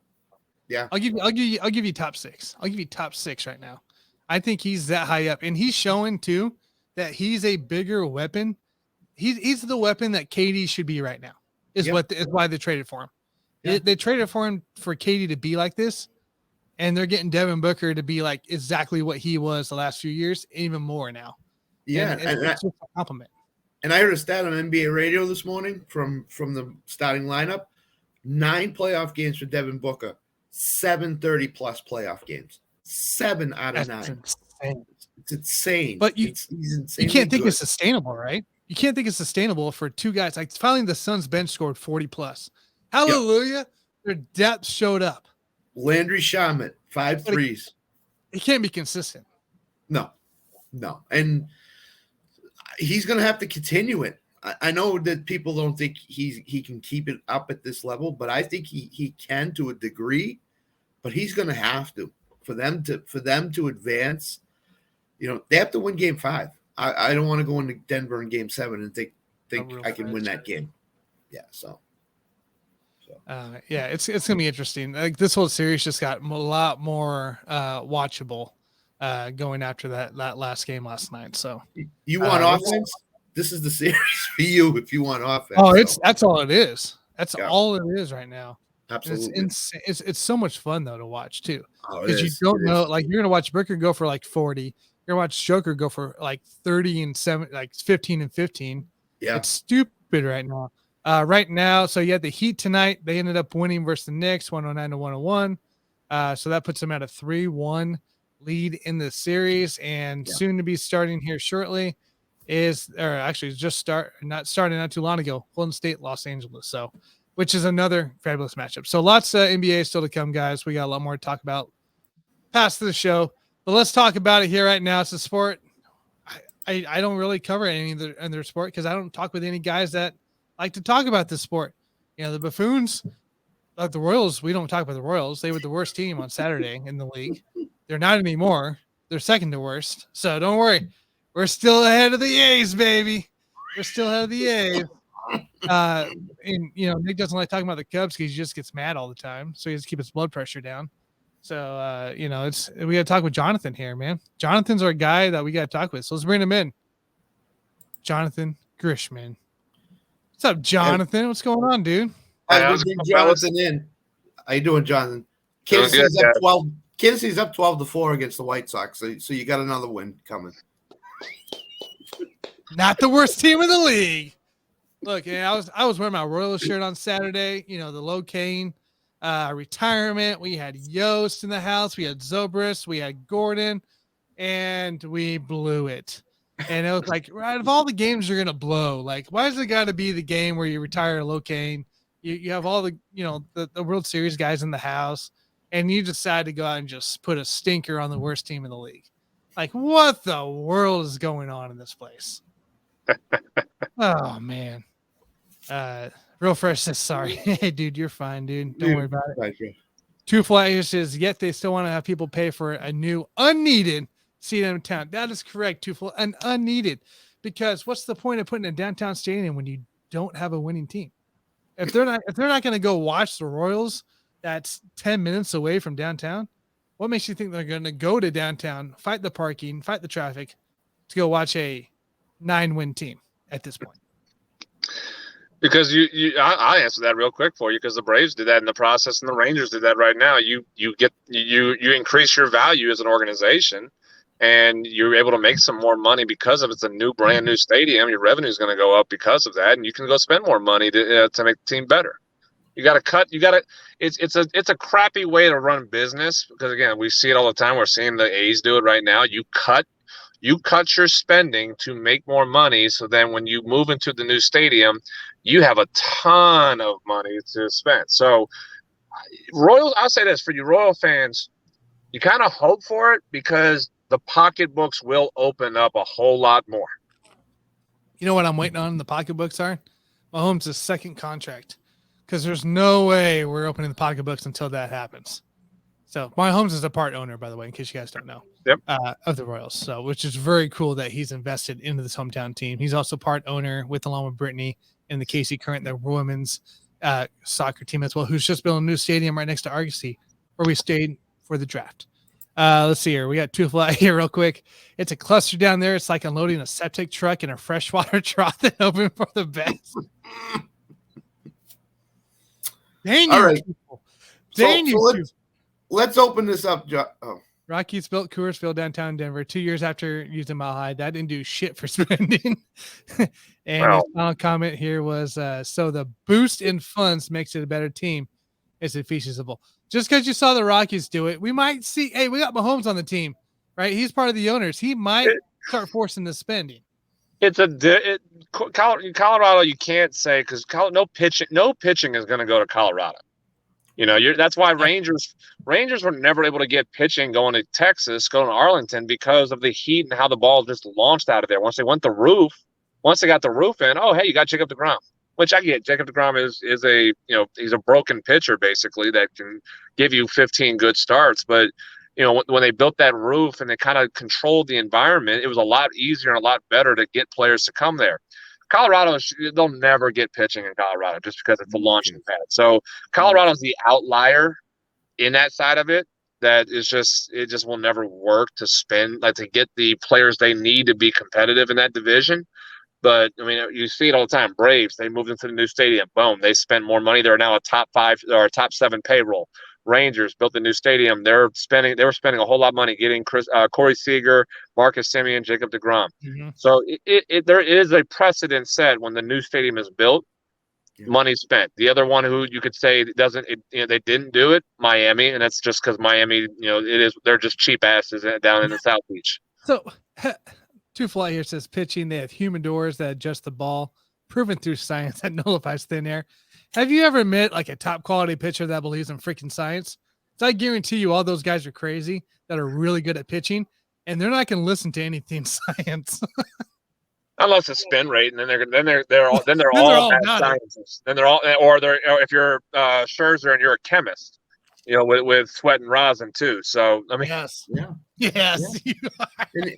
Yeah, I'll give you top 6. I'll give you top 6 right now. I think he's that high up, and he's showing too that he's a bigger weapon. He's the weapon that KD should be right now. Is why they traded for him. Yeah. They traded for him for KD to be like this, and they're getting Devin Booker to be like exactly what he was the last few years, even more now. Yeah, and it's just a compliment. And I heard a stat on NBA radio this morning from the starting lineup: 9 playoff games for Devin Booker, 7 30+ playoff games, 7 out of 9. Insane. It's insane. But he's you can't think it's sustainable, right? You can't think it's sustainable for 2 guys. Like finally, the Suns bench scored 40+. Hallelujah! Yep. Their depth showed up. Landry Shamet, 5 threes. He can't be consistent. No, and he's going to have to continue it. I know that people don't think he can keep it up at this level, but I think he can to a degree. But he's going to have to for them to advance. You know, they have to win Game 5. I don't want to go into Denver in Game 7 and think I can win that game. Yeah, it's gonna be interesting. Like this whole series just got a lot more watchable going after that last game last night. So you want offense? This is the series for you if you want offense. Oh, that's all it is. That's all it is right now. Absolutely. It's so much fun though to watch too. Because you don't know, like you're gonna watch Booker go for like 40. You're gonna watch Joker go for like 30 and 7, like 15 and 15. Yeah, it's stupid right now. Right now, so you had the Heat tonight. They ended up winning versus the Knicks, 109-101. So that puts them at a 3-1 lead in the series, and soon to be starting here shortly not too long ago, Golden State, Los Angeles. So, which is another fabulous matchup. So lots of NBA still to come, guys. We got a lot more to talk about past the show, but let's talk about it here right now. It's a sport. I don't really cover any other sport because I don't talk with any guys that like to talk about this sport. You know, the buffoons, like the Royals, we don't talk about the Royals. They were the worst team on Saturday in the league. They're not anymore. They're second to worst. So don't worry. We're still ahead of the A's, baby. We're still ahead of the A's. And, you know, Nick doesn't like talking about the Cubs because he just gets mad all the time. So he has to keep his blood pressure down. So, you know, we got to talk with Jonathan here, man. Jonathan's our guy that we got to talk with. So let's bring him in. Jonathan Grishman. What's up, Jonathan? What's going on, dude? Jonathan in. How you doing, Jonathan? Kansas City's up 12-4 against the White Sox. So you got another win coming. Not the worst team in the league. Look, I was wearing my Royals shirt on Saturday. You know, the Locaine retirement. We had Yost in the house. We had Zobrist. We had Gordon, and we blew it. And it was like, out of all the games you're gonna blow, like, why has it got to be the game where you retire Locaine? You have all the, you know, the World Series guys in the house, and you decide to go out and just put a stinker on the worst team in the league. Like, what the world is going on in this place? Oh man. Real Fresh says sorry. Hey, dude, you're fine, dude. Don't worry about it. Two Flyers says, yet they still want to have people pay for a new unneeded seat in town. That is correct. And unneeded, because what's the point of putting a downtown stadium when you don't have a winning team? If they're not going to go watch the Royals, that's 10 minutes away from downtown. What makes you think they're going to go to downtown, fight the parking, fight the traffic to go watch a 9-win team at this point? Because I answer that real quick for you, because the Braves did that in the process and the Rangers did that right now. You increase your value as an organization, and you're able to make some more money because of it's a new brand new stadium. Your revenue is going to go up because of that, and you can go spend more money to make the team better. You got to cut. It's a crappy way to run business, because again, we see it all the time. We're seeing the A's do it right now. You cut your spending to make more money, so then when you move into the new stadium, you have a ton of money to spend. So Royals, I'll say this for you Royal fans, you kind of hope for it because the pocketbooks will open up a whole lot more. You know what I'm waiting on? The pocketbooks are Mahomes' second contract, because there's no way we're opening the pocketbooks until that happens. So Mahomes is a part owner, by the way, in case you guys don't know, of the Royals. So, which is very cool that he's invested into this hometown team. He's also part owner along with Brittany in the KC Current, the women's soccer team as well, who's just built a new stadium right next to Argosy, where we stayed for the draft. Let's see here. We got two fly here real quick. It's a cluster down there. It's like unloading a septic truck in a freshwater trough that opened for the best. Dang, all right. Dang, let's open this up. Rockies built Coorsville downtown Denver 2 years after using Mile High. That didn't do shit for spending. And his final comment here was, so the boost in funds makes it a better team. Is it feasible? Just because you saw the Rockies do it, we might see, hey, we got Mahomes on the team, right? He's part of the owners. He might start forcing the spending. Colorado, you can't say, because no pitching is going to go to Colorado. You know, that's why Rangers were never able to get pitching going to Texas, going to Arlington, because of the heat and how the ball just launched out of there. Once they got the roof in, oh, hey, you got Jacob deGrom, which I get. Jacob deGrom is a, you know, he's a broken pitcher basically that can give you 15 good starts. But, you know, when they built that roof and they kind of controlled the environment, it was a lot easier and a lot better to get players to come there. Colorado, they'll never get pitching in Colorado just because it's a launching pad. So Colorado's the outlier in that side of it. That is just, it just will never work to spend, like, to get the players they need to be competitive in that division. But I mean, you see it all the time. Braves, they moved into the new stadium. Boom, they spend more money. They're now a top 5 or a top 7 payroll. Rangers built the new stadium. They were spending a whole lot of money getting Corey Seager, Marcus Semien, Jacob deGrom. Mm-hmm. So there is a precedent set when the new stadium is built, money spent. The other one who you could say they didn't do it, Miami, and that's just because Miami, they're just cheap asses down in the South Beach. So Two Fly here says pitching, they have humidors that adjust the ball, proven through science that nullifies thin air. Have you ever met like a top quality pitcher that believes in freaking science? So I guarantee you all those guys are crazy that are really good at pitching, and they're not going to listen to anything science. Unless it's spin rate, and then they're all bad scientists. Then they're all, or if you're Scherzer and you're a chemist, with sweat and rosin too. So I mean, yes.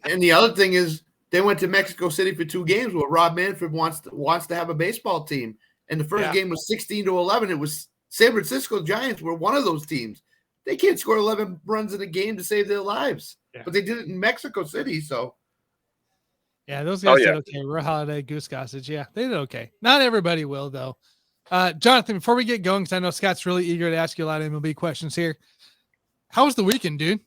And the other thing is they went to Mexico City for 2 games where Rob Manfred wants to have a baseball team. And the first game was 16-11. It was San Francisco Giants were one of those teams. They can't score 11 runs in a game to save their lives. Yeah. But they did it in Mexico City, so. Yeah, those guys did okay. Real Holiday, Goose Gossage. Yeah, they did okay. Not everybody will, though. Jonathan, before we get going, because I know Scott's really eager to ask you a lot of MLB questions here. How was the weekend, dude?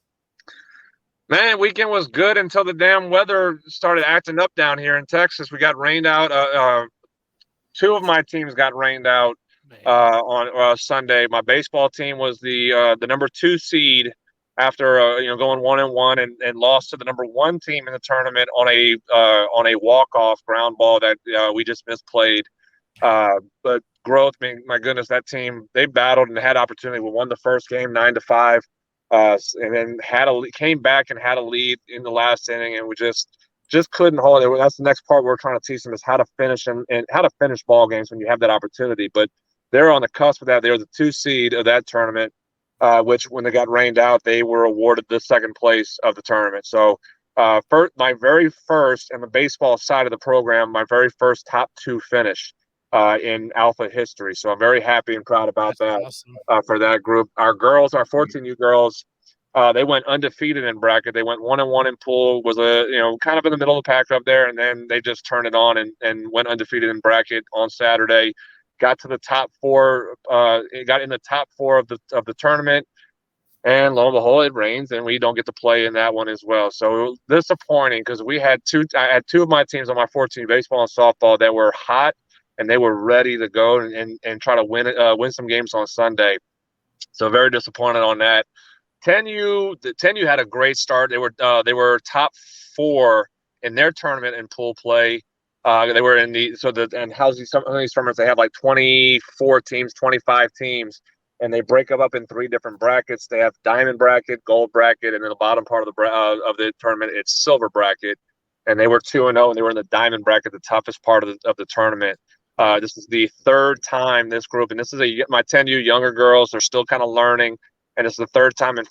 Man, weekend was good until the damn weather started acting up down here in Texas. We got rained out. 2 of my teams got rained out on Sunday. My baseball team was the number 2 seed after going 1-1 and lost to the number 1 team in the tournament on a walk-off ground ball that we just misplayed. But growth, my goodness, that team, they battled and had opportunity. We won the first game 9-5, and then came back and had a lead in the last inning, and we just couldn't hold it. That's the next part we're trying to teach them, is how to finish and how to finish ball games when you have that opportunity. But they're on the cusp of that. They were the 2 seed of that tournament, which when they got rained out, they were awarded the 2nd place of the tournament. So my very first, in the baseball side of the program, my very first top 2 finish in Alpha history. So I'm very happy and proud about that. Awesome. For that group. Our girls, our 14U girls, they went undefeated in bracket. They went 1-1 in pool, was kind of in the middle of the pack up there, and then they just turned it on and went undefeated in bracket on Saturday. Got to the top 4. It got in the top 4 of the tournament, and lo and behold, it rains, and we don't get to play in that one as well. So it was disappointing because I had 2 of my teams on my 14 baseball and softball that were hot, and they were ready to go and try to win some games on Sunday. So very disappointed on that. 10U had a great start. They were top 4 in their tournament in pool play. They were in some of these tournaments, they have like 24 teams, 25 teams. and they break them up in 3 different brackets. They have diamond bracket, gold bracket, and then the bottom part of the tournament, it's silver bracket. And they were 2-0, and they were in the diamond bracket, the toughest part of the tournament. This is the 3rd time this group, and this is my 10U younger girls. They're still kind of learning, and it's the 3rd time in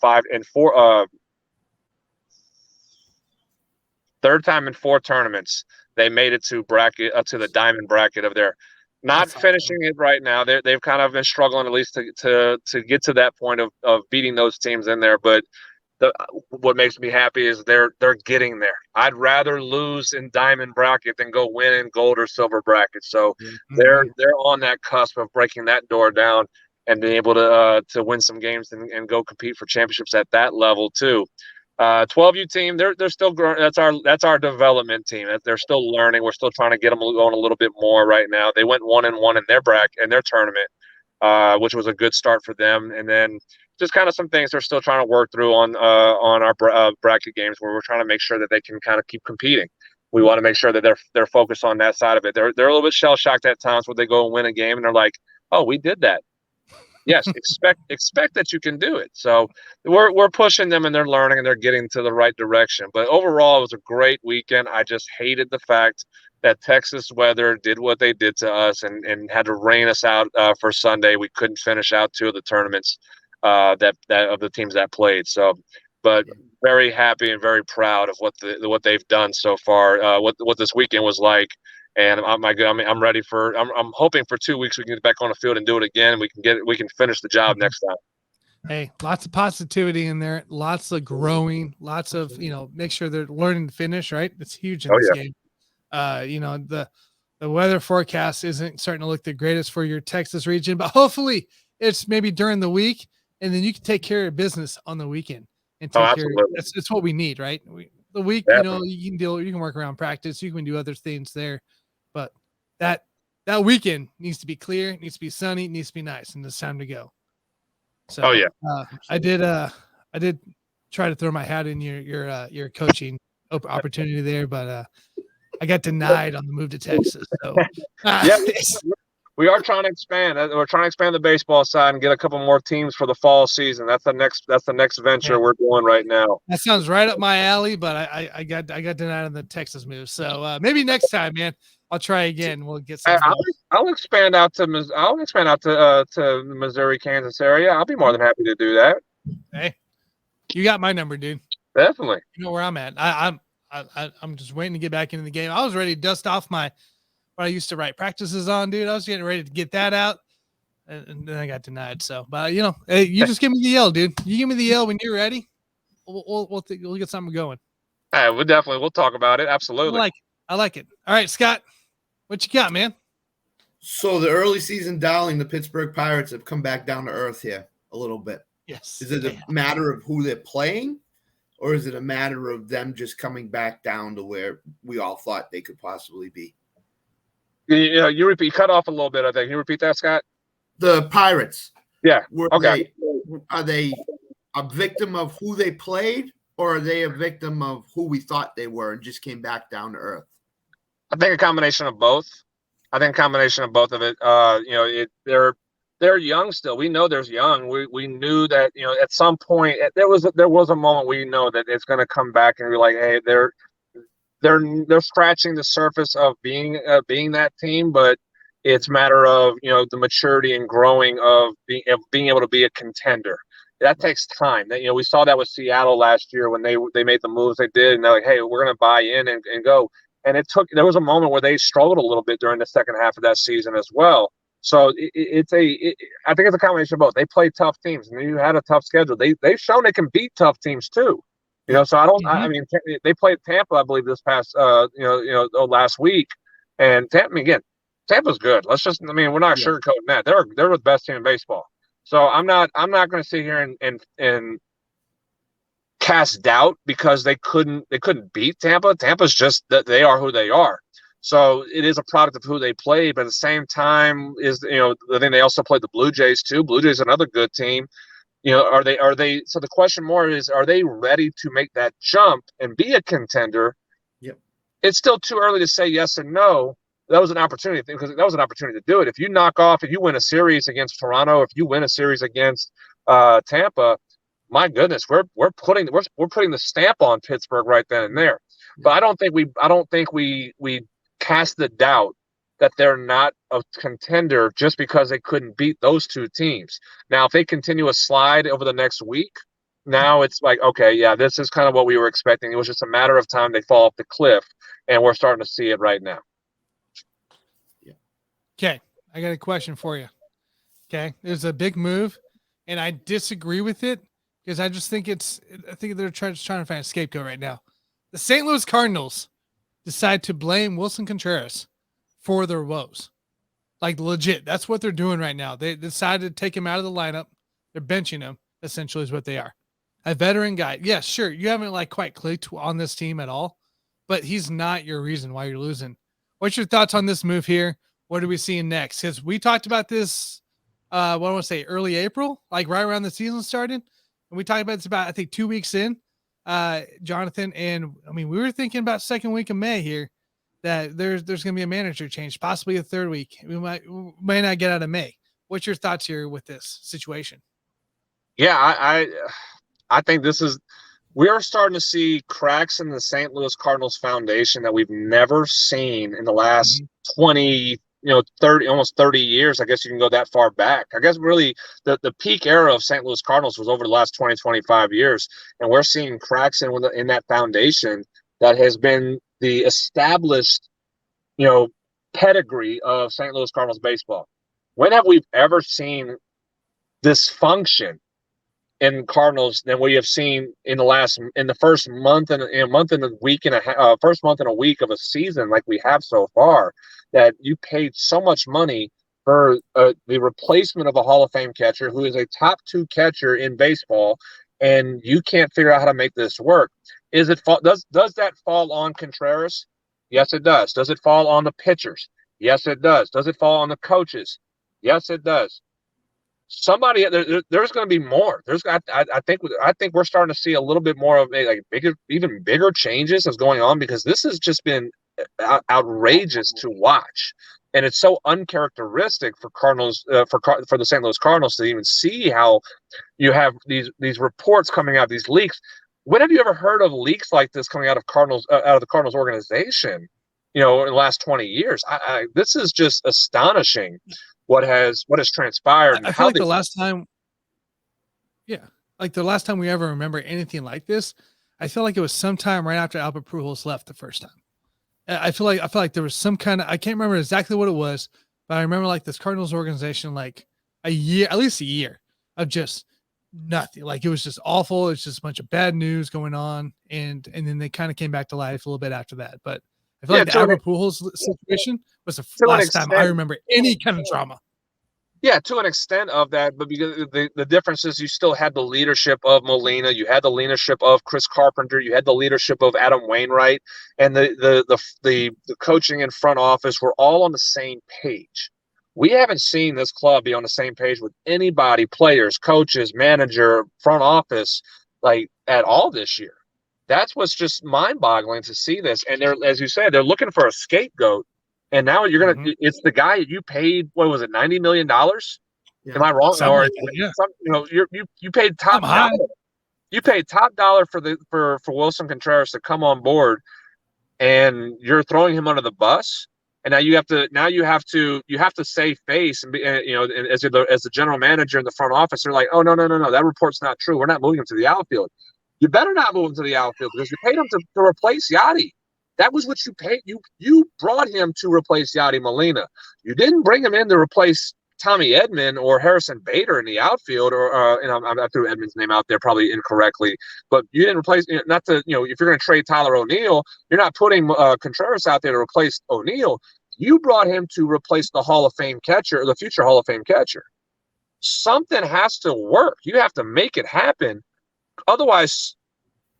4 tournaments they made it to the diamond bracket of their. Not finishing it right now. They've kind of been struggling at least to get to that point of beating those teams in there. But what makes me happy is they're getting there. I'd rather lose in diamond bracket than go win in gold or silver bracket. So they're on that cusp of breaking that door down and being able to win some games and go compete for championships at that level too. 12U team, they're still growing. That's our development team. They're still learning. We're still trying to get them going a little bit more right now. They went 1-1 in their bracket, in their tournament, which was a good start for them. And then just kind of some things they're still trying to work through on our bracket games, where we're trying to make sure that they can kind of keep competing. We want to make sure that they're focused on that side of it. They're a little bit shell shocked at times where they go and win a game and they're like, "Oh, we did that." Yes, expect that you can do it. So we're pushing them, and they're learning, and they're getting to the right direction. But overall, it was a great weekend. I just hated the fact that Texas weather did what they did to us and had to rain us out for Sunday. We couldn't finish out 2 of the tournaments that of the teams that played. So, but very happy and very proud of what they've done so far. What this weekend was like. And I'm ready for. I'm hoping for 2 weeks we can get back on the field and do it again. We can finish the job next time. Hey, lots of positivity in there. Lots of growing. Lots of make sure they're learning to finish. Right, it's huge in this game. The weather forecast isn't starting to look the greatest for your Texas region, but hopefully it's maybe during the week, and then you can take care of business on the weekend and take care. That's what we need, right? The week, Definitely. you can work around practice. You can do other things there. But that weekend needs to be clear, it needs to be sunny, it needs to be nice, and it's time to go. So I did try to throw my hat in your coaching opportunity there, but I got denied on the move to Texas. So we are trying to expand. We're trying to expand the baseball side and get a couple more teams for the fall season. That's the next venture we're doing right now. That sounds right up my alley, but I got denied on the Texas move. So maybe next time, man, I'll try again. We'll get some. I'll expand out to the Missouri, Kansas area. I'll be more than happy to do that. Hey, you got my number, dude. Definitely. You know where I'm at. I'm just waiting to get back into the game. I was ready to dust off what I used to write practices on, dude. I was getting ready to get that out, and then I got denied. So, but hey, you just give me the yell, dude. You give me the yell when you're ready. We'll get something going. Hey, we'll talk about it. Absolutely. I like it. All right, Scott, what you got, man? So the early season darling, the Pittsburgh Pirates, have come back down to earth here a little bit. Yes. Is it a matter of who they're playing, or is it a matter of them just coming back down to where we all thought they could possibly be? You cut off a little bit. I think. Can you repeat that, Scott? The Pirates. Yeah. Are they a victim of who they played, or are they a victim of who we thought they were and just came back down to earth? I think a combination of both. of it. They're young still. We know there's young. We knew that at some point there was a moment we know that it's going to come back and be like, hey, they're scratching the surface of being that team, but it's a matter of the maturity and growing of being able to be a contender. That takes time. That we saw that with Seattle last year when they made the moves they did, and they're like, hey, we're going to buy in and go. And there was a moment where they struggled a little bit during the second half of that season as well. So I think it's a combination of both. They play tough teams, and you had a tough schedule. They've shown they can beat tough teams too. So I don't. I mean, they played Tampa, I believe, this past last week, and Tampa's good. We're not sugarcoating that. They're the best team in baseball. So I'm not going to sit here and cast doubt because they couldn't beat Tampa. Tampa's just that they are who they are. So it is a product of who they played, but at the same time I think they also played the Blue Jays too. Blue Jays another good team. Are they so the question more is, are they ready to make that jump and be a contender? Yep. It's still too early to say yes and no. was an opportunity because that was an opportunity to do it. If you knock off, if you win a series against Toronto, if you win a series against Tampa, my goodness, we're putting the stamp on Pittsburgh right then and there. But I don't think we cast the doubt that they're not a contender just because they couldn't beat those two teams. Now, if they continue a slide over the next week, now it's like, okay, yeah, this is kind of what we were expecting. It was just a matter of time they fall off the cliff, and we're starting to see it right now. Yeah. Okay, I got a question for you. Okay, there's a big move, and I disagree with it because I think they're trying to find a scapegoat right now. The St. Louis Cardinals decide to blame Wilson Contreras for their woes. Like legit, that's what they're doing right now. They decided to take him out of the lineup. They're benching him, essentially is what they are. A veteran guy. Yes, sure, you haven't like quite clicked on this team at all, but he's not your reason why you're losing. What's your thoughts on this move here? What are we seeing next? Because we talked about this, early April, like right around the season started. And we talked about this about, I think, 2 weeks in, Jonathan. And I mean, we were thinking about second week of May here that there's going to be a manager change, possibly a third week. We may not get out of May. What's your thoughts here with this situation? Yeah, I think we are starting to see cracks in the St. Louis Cardinals foundation that we've never seen in the last 20, 30, almost 30 years. I guess you can go that far back. I guess really the peak era of St. Louis Cardinals was over the last 20, 25 years. And we're seeing cracks in that foundation that has been the established, pedigree of St. Louis Cardinals baseball. When have we ever seen dysfunction in Cardinals than we have seen in the first month and a week and a half, first month and a week of a season like we have so far? That you paid so much money for the replacement of a Hall of Fame catcher who is a top 2 catcher in baseball, and you can't figure out how to make this work. Does that fall on Contreras? Yes, it does. Does it fall on the pitchers? Yes, it does. Does it fall on the coaches? Yes, it does. Somebody there's going to be more. I think we're starting to see a little bit more of even bigger changes that's going on, because this has just been outrageous to watch, and it's so uncharacteristic for Cardinals for the St. Louis Cardinals to even see how you have these reports coming out, these leaks. When have you ever heard of leaks like this coming out of the Cardinals organization? In the last 20 years, this is just astonishing. What has transpired? I feel like the last time we ever remember anything like this, I feel like it was sometime right after Albert Pujols left the first time. I feel like there was some kind of, I can't remember exactly what it was, but I remember like this Cardinals organization, like at least a year of just nothing. Like it was just awful. It's just a bunch of bad news going on. And then they kind of came back to life a little bit after that. But I feel like the Albert Pujols situation was the last time I remember any kind of drama. Yeah, to an extent of that, but because the difference is you still had the leadership of Molina, you had the leadership of Chris Carpenter, you had the leadership of Adam Wainwright, and the coaching and front office were all on the same page. We haven't seen this club be on the same page with anybody, players, coaches, manager, front office, like at all this year. That's what's just mind-boggling to see this. And they're, as you said, they're looking for a scapegoat. And now you're gonna. Mm-hmm. It's the guy you paid. What was it? $90 million. Yeah. Am I wrong? Or you paid top dollar. You paid top dollar for Wilson Contreras to come on board, and you're throwing him under the bus. And now you have to save face and be, and as the general manager in the front office, they're like, oh no, that report's not true. We're not moving him to the outfield. You better not move him to the outfield because you paid him to replace Yadi. That was what you paid. You brought him to replace Yadi Molina. You didn't bring him in to replace Tommy Edman or Harrison Bader in the outfield, or I threw Edman's name out there probably incorrectly, but you didn't replace. If you're going to trade Tyler O'Neill, you're not putting Contreras out there to replace O'Neill. You brought him to replace the Hall of Fame catcher, or the future Hall of Fame catcher. Something has to work. You have to make it happen. Otherwise,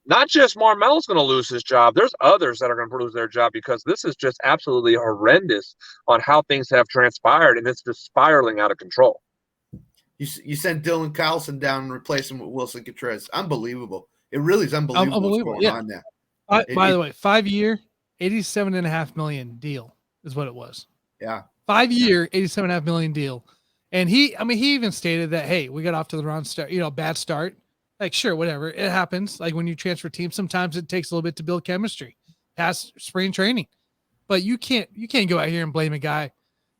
not just Marmel's going to lose his job. There's others that are going to lose their job, because this is just absolutely horrendous on how things have transpired, and it's just spiraling out of control. You sent Dylan Carlson down and replaced him with Wilson Contreras. Unbelievable. It really is unbelievable what's going on there. By the way, 5-year, $87.5 million deal. is what it was. Yeah. 5-year, $87.5 million deal. And he even stated that, hey, we got off to the wrong start, bad start. Like, sure, whatever. It happens. Like when you transfer teams, sometimes it takes a little bit to build chemistry past spring training. But you can't go out here and blame a guy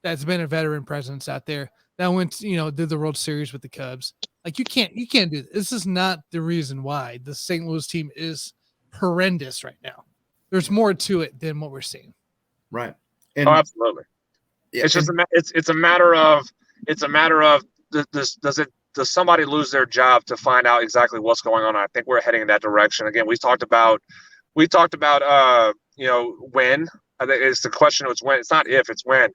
that's been a veteran presence out there that went, did the World Series with the Cubs. Like you can't do this. This is not the reason why the St. Louis team is horrendous right now. There's more to it than what we're seeing. Right. And absolutely. Yeah, it's just it's a matter of does somebody lose their job to find out exactly what's going on? I think we're heading in that direction. Again, we talked about when. I think it's the question. It's when. It's not if. It's when.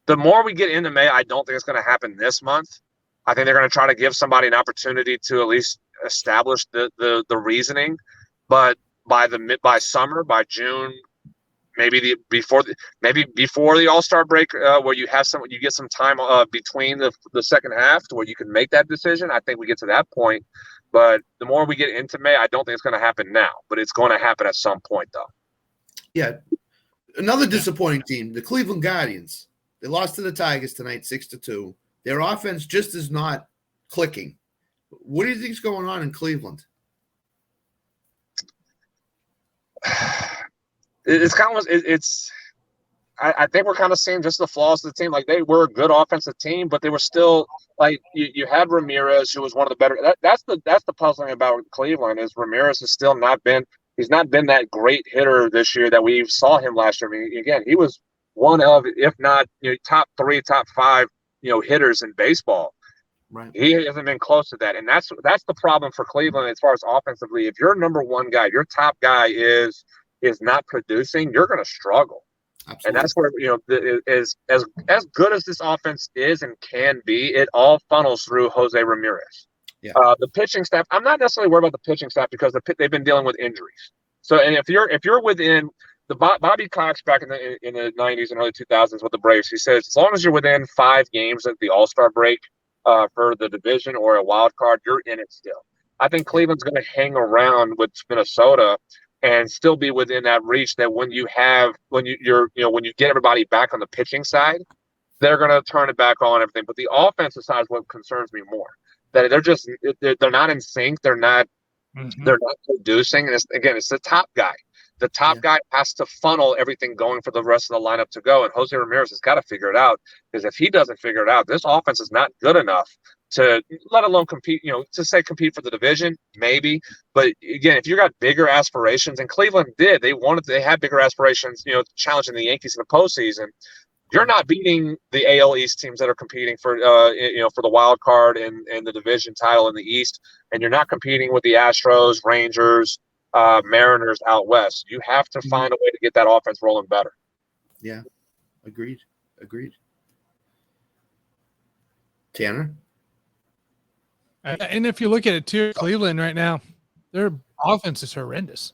The more we get into May, I don't think it's going to happen this month. I think they're going to try to give somebody an opportunity to at least establish the reasoning. But by summer, by June, maybe before the All-Star break, where you get some time between the second half to where you can make that decision. I think we get to that point. But the more we get into May, I don't think it's going to happen now. But it's going to happen at some point, though. Yeah. Another disappointing team, the Cleveland Guardians. They lost to the Tigers tonight, 6-2. Their offense just is not clicking. What do you think is going on in Cleveland? It's kind of I think we're kind of seeing just the flaws of the team. Like they were a good offensive team, but they were still like you had Ramirez, who was one of the better. That's the puzzling about Cleveland is Ramirez has still not been. He's not been that great hitter this year that we saw him last year. I mean, again, he was one of, if not top 3, top 5, hitters in baseball. Right. He hasn't been close to that, and that's the problem for Cleveland as far as offensively. If your number one guy, your top guy is not producing, you're going to struggle. Absolutely. And that's where as good as this offense is and can be, it all funnels through Jose Ramirez. Yeah. The pitching staff, I'm not necessarily worried about the pitching staff because they've been dealing with injuries. So, and if you're within the Bobby Cox back in the 90s and early 2000s with the Braves, he says as long as you're within 5 games at the All-Star break for the division or a wild card, you're in it still. I think Cleveland's going to hang around with Minnesota and still be within that reach that when you get everybody back on the pitching side, they're going to turn it back on everything. But the offensive side is what concerns me more. That they're not in sync. They're not producing. And it's the top guy. The top guy has to funnel everything going for the rest of the lineup to go. And Jose Ramirez has got to figure it out because if he doesn't figure it out, this offense is not good enough to let alone compete, compete for the division, maybe. But again, if you got bigger aspirations, and Cleveland did, they had bigger aspirations, challenging the Yankees in the postseason. You're not beating the AL East teams that are competing for the wild card and the division title in the East, and you're not competing with the Astros, Rangers, Mariners out west. You have to find a way to get that offense rolling better. Yeah, agreed. Tanner? And if you look at it too, Cleveland right now, their offense is horrendous.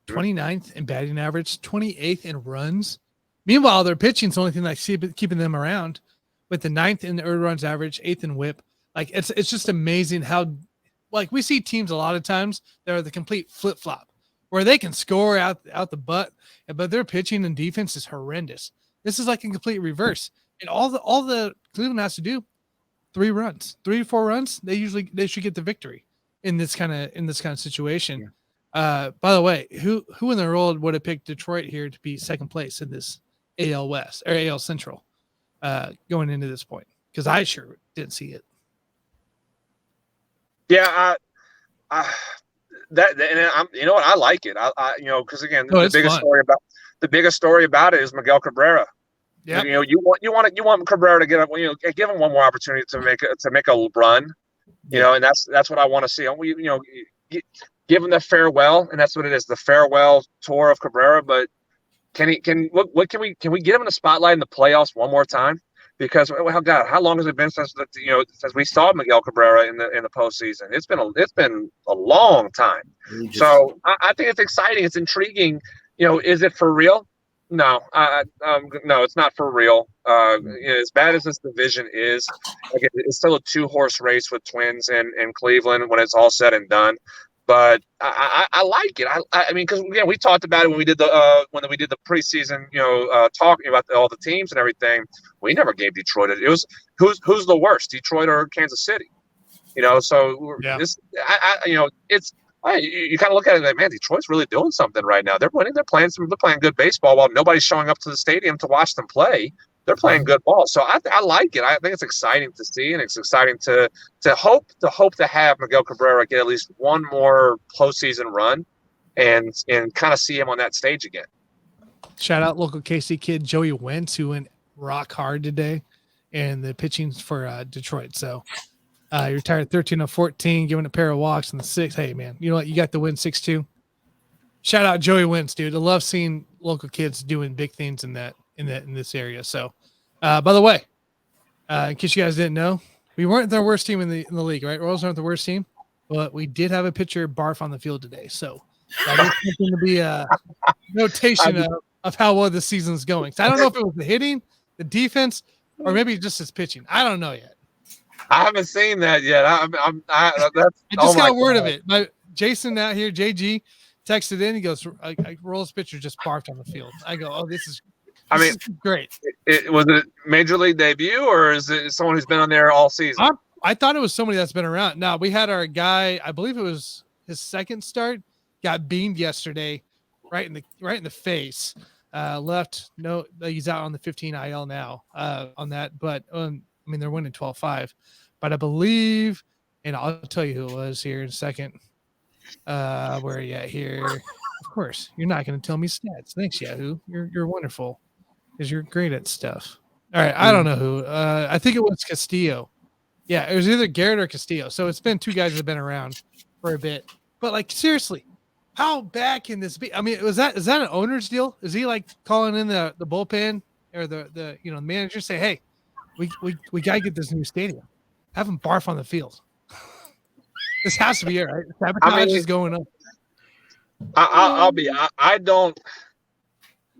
29th in batting average, 28th in runs. Meanwhile, their pitching is the only thing that's keeping them around, with the 9th in the earned runs average, 8th in WHIP. Like it's just amazing how, like we see teams a lot of times that are the complete flip flop, where they can score out the butt, but their pitching and defense is horrendous. This is like a complete reverse, and all the Cleveland has to do, 3 to 4 runs, they should get the victory in this kind of situation. Yeah. By the way, who in the world would have picked Detroit here to be second place in this AL West or AL Central going into this point? Because I sure didn't see it. Yeah, and I'm, what, I like it. Because again, the biggest story about it is Miguel Cabrera. Yeah, you want Cabrera to get up. Give him one more opportunity to make a run. And that's what I want to see. Give him the farewell, and that's what it is, the farewell tour of Cabrera. But can we get him in the spotlight in the playoffs one more time? Because God, how long has it been since we saw Miguel Cabrera in the postseason? It's been a long time. So I think it's exciting. It's intriguing. Is it for real? No, no, it's not for real. As bad as this division is, again, it's still a 2-horse race with Twins and Cleveland when it's all said and done. But I like it. I mean, because again, we talked about it when we did the preseason, talking about all the teams and everything. We never gave Detroit it. It was who's the worst, Detroit or Kansas City? So Yeah. you kind of look at it like, man, Detroit's really doing something right now. They're winning. They're playing good baseball while nobody's showing up to the stadium to watch them play. They're playing good ball. So I like it. I think it's exciting to see, and it's exciting to hope to have Miguel Cabrera get at least one more postseason run and kind of see him on that stage again. Shout out local KC kid Joey Wentz, who went rock hard today in the pitching for Detroit. So he retired 13 of 14, giving a pair of walks in the 6th. Hey, man, you know what? You got the win 6-2. Shout out Joey Wentz, dude. I love seeing local kids doing big things in this area. So, by the way, in case you guys didn't know, we weren't the worst team in the league, right? Royals aren't the worst team, but we did have a pitcher barf on the field today. So that is going to be a notation of how well the season's going. So I don't know if it was the hitting, the defense, or maybe just his pitching. I don't know yet. I haven't seen that yet. I just got word of it. Jason out here, JG, texted in. He goes, Royals pitcher just barfed on the field. I go, oh, this is great. Was it major league debut, or is it someone who's been on there all season? I thought it was somebody that's been around. Now, we had our guy, I believe it was his second start, got beamed yesterday right in the face. Left, no, he's out on the 15 IL now on that. But, they're winning 12-5. But I believe, and I'll tell you who it was here in a second. Where are you at here? Of course, you're not going to tell me stats. Thanks, Yahoo. You're wonderful because you're great at stuff. All right, I don't know who. I think it was Castillo. Yeah, it was either Garrett or Castillo. So it's been two guys that have been around for a bit. But seriously, how bad can this be? I mean, is that an owner's deal? Is he calling in the bullpen or the manager say, hey, we gotta get this new stadium. Have them barf on the field. This has to be it, right? Sabotage is going up.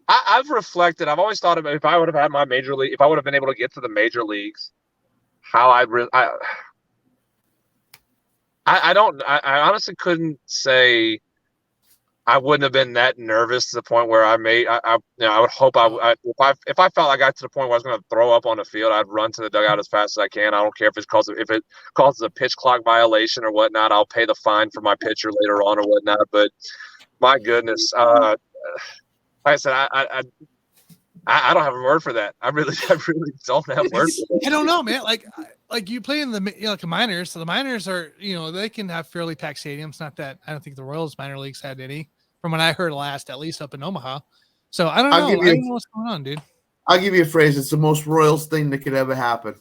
I've reflected. I've always thought about if I would have had my major league, if I would have been able to get to the major leagues, how I honestly couldn't say I wouldn't have been that nervous to the point where I would hope if I felt I got to the point where I was going to throw up on the field, I'd run to the dugout as fast as I can. I don't care if it causes a pitch clock violation or whatnot. I'll pay the fine for my pitcher later on or whatnot. But my goodness, like I said, I don't have a word for that. I really don't have words. I don't know, man. Like you play in the minors, so the minors are they can have fairly packed stadiums. Not that I don't think the Royals minor leagues had any, from what I heard last, at least up in Omaha. So I don't know. I don't know what's going on, dude. I'll give you a phrase. It's the most Royals thing that could ever happen.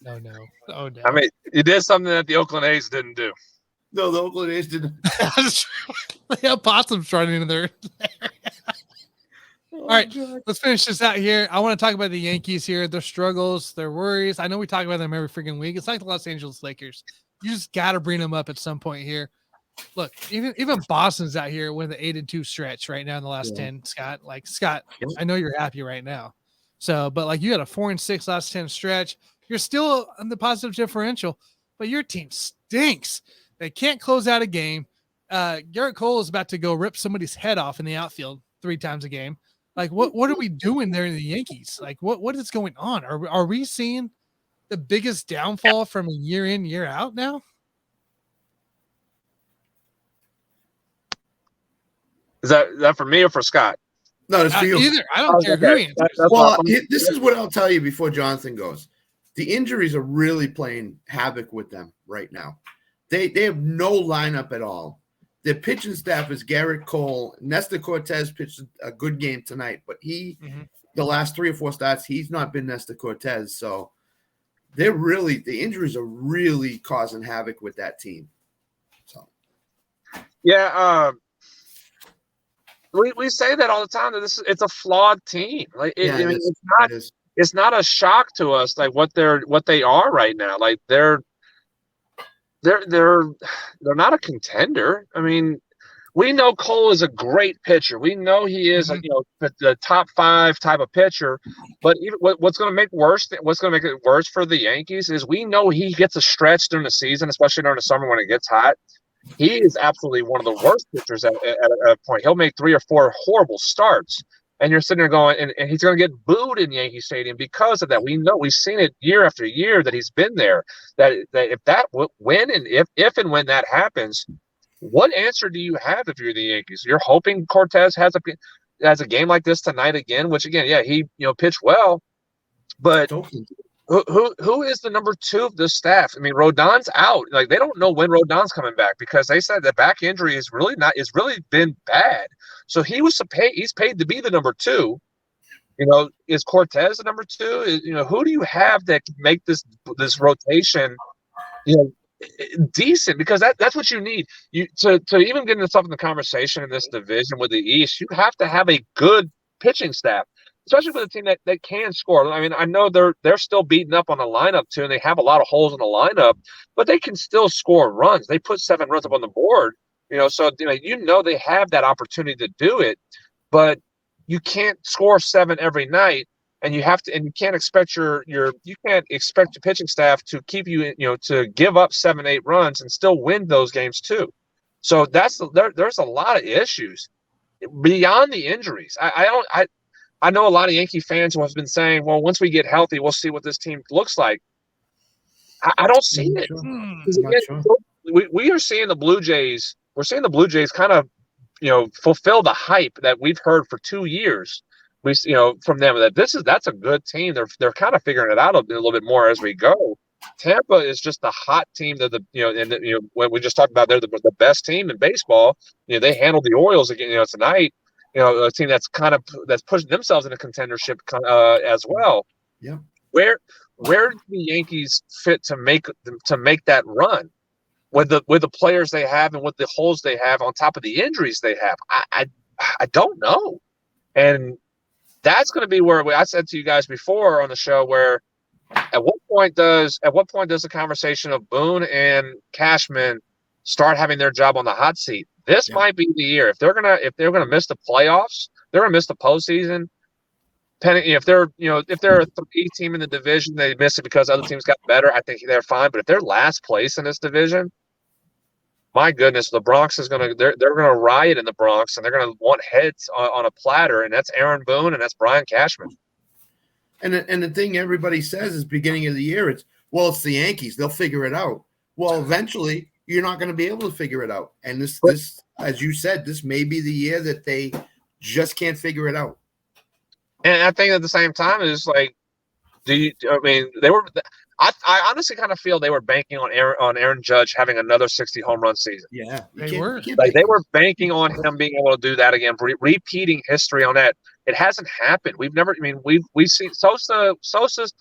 Oh no. I mean, you did something that the Oakland A's didn't do. No, the Oakland A's didn't. They have possums running in there. All right, let's finish this out here. I want to talk about the Yankees here, their struggles, their worries. I know we talk about them every freaking week. It's like the Los Angeles Lakers. You just got to bring them up at some point here. Look, even Boston's out here with the 8-2 stretch right now in the last 10, Scott. Scott, I know you're happy right now. So, but you got a 4-6 last 10 stretch. You're still on the positive differential, but your team stinks. They can't close out a game. Garrett Cole is about to go rip somebody's head off in the outfield 3 times a game. What are we doing there in the Yankees? What is going on? Are we seeing the biggest downfall from a year in, year out now? Is that for me or for Scott? No, it's for you. Either. I don't care who answers. Well, this is what I'll tell you before Jonathan goes. The injuries are really playing havoc with them right now. They have no lineup at all. Their pitching staff is Garrett Cole. Nestor Cortez pitched a good game tonight, but the last 3 or 4 starts, he's not been Nestor Cortez. So the injuries are really causing havoc with that team. So, yeah, we say that all the time that it's a flawed team. It's not a shock to us what they are right now. They're not a contender. I mean, we know Cole is a great pitcher. We know he is the top 5 type of pitcher. But what's going to make it worse for the Yankees is we know he gets a stretch during the season, especially during the summer when it gets hot, he is absolutely one of the worst pitchers at a point. He'll make 3 or 4 horrible starts, and you're sitting there going, and he's going to get booed in Yankee Stadium because of that. We know, we've seen it year after year that he's been there. That if and when that happens, what answer do you have if you're the Yankees? You're hoping Cortez has a game like this tonight again, which again, yeah, he pitched well, but who is the number 2 of this staff? I mean, Rodon's out. Like, they don't know when Rodon's coming back because they said the back injury is really been bad. So he's paid to be the number 2. Is Cortez the number 2? Who do you have that can make this rotation, decent? Because that's what you need. To even get yourself in the conversation in this division with the East, you have to have a good pitching staff, especially with a team that can score. I mean, I know they're still beating up on the lineup too, and they have a lot of holes in the lineup, but they can still score runs. They put 7 runs up on the board, so they have that opportunity to do it, but you can't score 7 every night, and you can't expect your pitching staff to keep to give up 7-8 runs and still win those games too. So there's a lot of issues beyond the injuries. I know a lot of Yankee fans who have been saying, well, once we get healthy, we'll see what this team looks like. I don't see it. Again, we are seeing the Blue Jays. We're seeing the Blue Jays kind of, fulfill the hype that we've heard for 2 years. We, from them that's a good team. They're kind of figuring it out a little bit more as we go. Tampa is just the hot team that when we just talked about they're the best team in baseball. They handled the Orioles again, tonight. A team that's pushing themselves into contendership as well. Yeah. Where do the Yankees fit to make that run with the players they have and with the holes they have on top of the injuries they have? I don't know, and that's going to be where I said to you guys before on the show, where at what point does the conversation of Boone and Cashman start having their job on the hot seat? This might be the year. If they're gonna miss the playoffs, they're gonna miss the postseason. If they're a 3 team in the division, they miss it because other teams got better. I think they're fine. But if they're last place in this division, my goodness, the Bronx is they're gonna riot in the Bronx, and they're gonna want heads on a platter, and that's Aaron Boone and that's Brian Cashman. And the thing everybody says is beginning of the year, it's the Yankees, they'll figure it out. Well, eventually you're not going to be able to figure it out. And this, as you said, this may be the year that they just can't figure it out. And I think at the same time, it's like, I honestly kind of feel they were banking on Aaron Judge having another 60 home run season. Yeah, they were. They were banking on him being able to do that again, repeating history on that. It hasn't happened. We've seen Sosa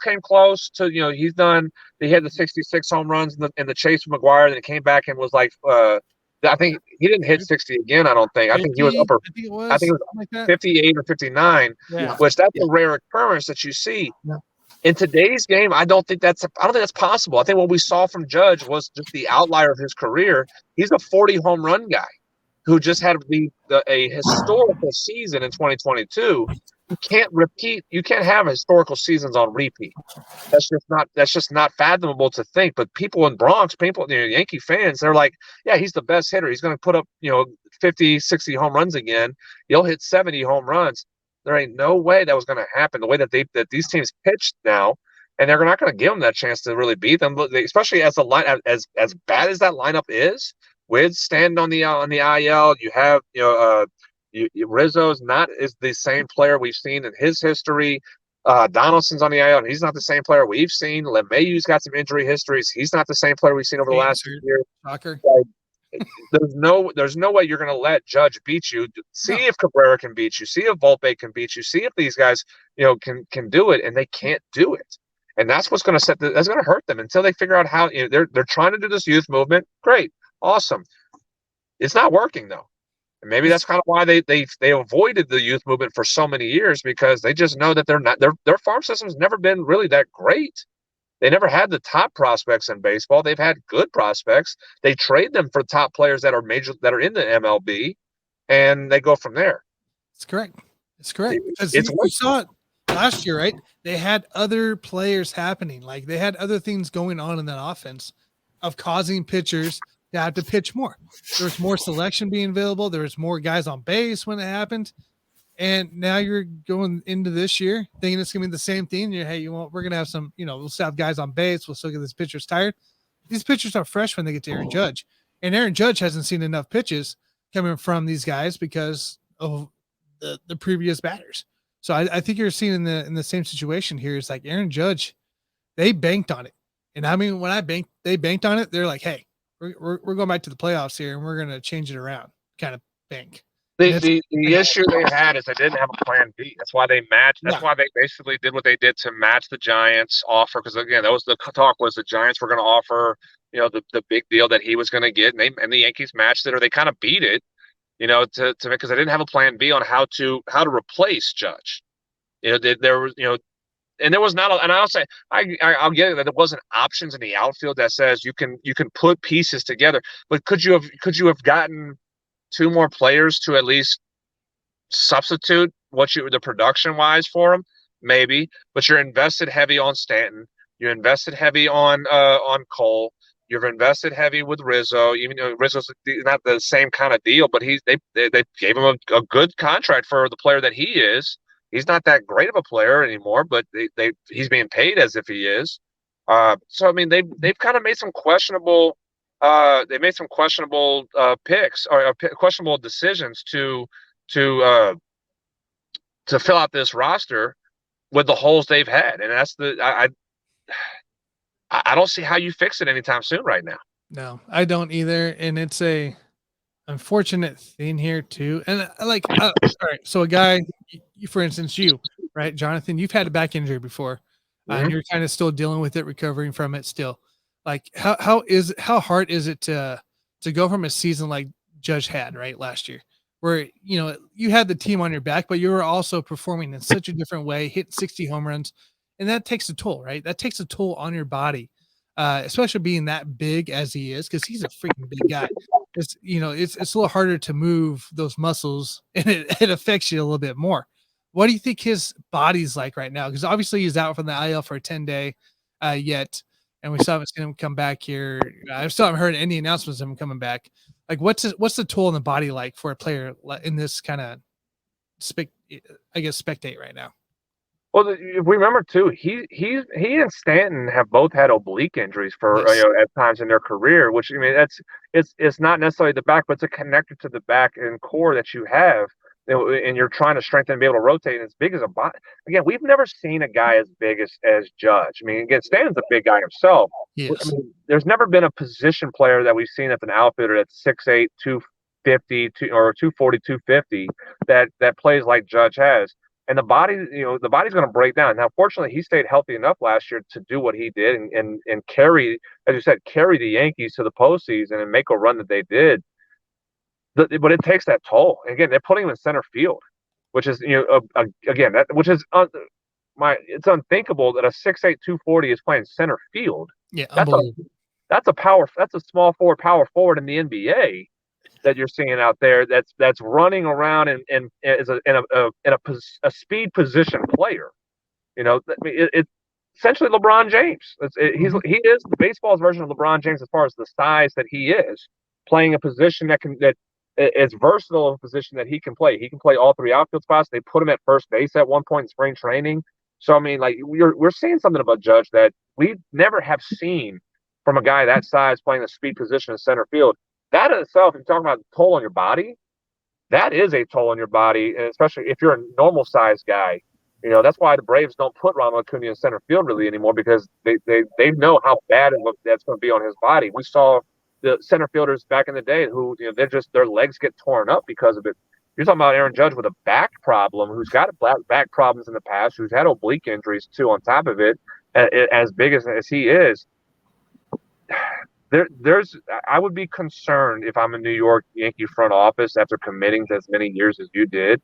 came close to, he had the 66 home runs in the chase with McGuire, and then came back and was like, I think he didn't hit 60 again. I don't think. I think he was upper. I think it was like 58 or 59, which that's a rare occurrence that you see. Yeah. In today's game, I don't think that's possible. I think what we saw from Judge was just the outlier of his career. He's a 40 home run guy who just had a historical season in 2022. You can't repeat. You can't have historical seasons on repeat. That's just not fathomable to think. But people in Bronx, Yankee fans, they're like, yeah, he's the best hitter. He's going to put up 50, 60 home runs again. He'll hit 70 home runs. There ain't no way that was going to happen. The way that these teams pitched now, and they're not going to give them that chance to really beat them. Especially as the line as bad as that lineup is, with Stanton on the IL, you have Rizzo's is the same player we've seen in his history. Donaldson's on the IL, and he's not the same player we've seen. LeMayu's got some injury histories. He's not the same player we've seen over the last 2 years. There's no way you're going to let Judge beat you. See if Cabrera can beat you. See if Volpe can beat you. See if these guys, can do it, and they can't do it. And that's what's going to that's going to hurt them until they figure out how. They're trying to do this youth movement. Great, awesome. It's not working though, and maybe that's kind of why they avoided the youth movement for so many years, because they just know that their farm system's never been really that great. They never had the top prospects in baseball. They've had good prospects. They trade them for top players that are in the MLB, and they go from there. It's correct. We saw it last year, right? They had other players happening. Like, they had other things going on in that offense of causing pitchers to have to pitch more. There was more selection being available. There was more guys on base when it happened. And now you're going into this year thinking it's going to be the same thing. You're, hey, we're going to have some, we'll still have guys on base. We'll still get these pitchers tired. These pitchers are fresh when they get to Aaron Judge. And Aaron Judge hasn't seen enough pitches coming from these guys because of the previous batters. So I think you're seeing in the same situation here. It's like Aaron Judge, they banked on it. And I mean, when they banked on it, they're like, hey, we're going back to the playoffs here and we're going to change it around kind of bank. The issue they had is they didn't have a plan B. That's why they matched. That's why they basically did what they did to match the Giants' offer. Because again, that was the talk was the Giants were going to offer, the big deal that he was going to get, and the Yankees matched it, or they kind of beat it, to because they didn't have a plan B on how to replace Judge. There was, and there was not. And I'll say I'll get it that there wasn't options in the outfield that says you can put pieces together. But could you have gotten two more players to at least substitute the production wise for them? Maybe, but you're invested heavy on Stanton. You're invested heavy on Cole. You've invested heavy with Rizzo. Even though Rizzo's not the same kind of deal, but they gave him a good contract for the player that he is. He's not that great of a player anymore, but he's being paid as if he is. So I mean, they've kind of made some questionable. They made some questionable picks or questionable decisions to fill out this roster with the holes they've had, and that's I don't see how you fix it anytime soon right now. No, I don't either, and it's a unfortunate thing here too. And all right, so a guy, for instance, right, Jonathan, you've had a back injury before, and you're kind of still dealing with it, recovering from it still. Like how hard is it to go from a season like Judge had right last year, where you had the team on your back, but you were also performing in such a different way, hitting 60 home runs, and that takes a toll, right? That takes a toll on your body, especially being that big as he is, because he's a freaking big guy. It's it's a little harder to move those muscles, and it affects you a little bit more. What do you think his body's like right now? Because obviously he's out from the IL for a 10-day yet. And we still haven't seen him come back here. I still haven't heard any announcements of him coming back. Like, what's the toll in the body like for a player in this kind of, spectate right now? Well, if we remember too, he and Stanton have both had oblique injuries for at times in their career. Which I mean, it's not necessarily the back, but it's a connector to the back and core that you have. And you're trying to strengthen and be able to rotate as big as a body. Again, we've never seen a guy as big as Judge. I mean, again, Stanton's a big guy himself. Yes. I mean, there's never been a position player that we've seen that's an outfielder that's 6'8", 250, or 240, 250 that plays like Judge has. And the body's going to break down. Now, fortunately, he stayed healthy enough last year to do what he did and carry, as you said, carry the Yankees to the postseason and make a run that they did. But it takes that toll. And again, they're putting him in center field, which is it's unthinkable that a 6'8", 240 is playing center field. Yeah, that's a small forward, power forward in the NBA that you're seeing out there. That's running around and is a speed position player. It's essentially LeBron James. He is baseball's version of LeBron James as far as the size that he is, playing a position that is versatile of a position that he can play. He can play all three outfield spots. They put him at first base at one point in spring training. So, I mean, like we're seeing something about Judge that we never have seen from a guy that size playing a speed position in center field. That in itself, if you're talking about toll on your body, that is a toll on your body, and especially if you're a normal sized guy. That's why the Braves don't put Ronald Acuna in center field really anymore, because they know how bad that's going to be on his body. We saw the center fielders back in the day who their legs get torn up because of it. You're talking about Aaron Judge with a back problem, who's got back problems in the past, who's had oblique injuries too on top of it, as big as he is. I would be concerned if I'm a New York Yankee front office after committing to as many years as you did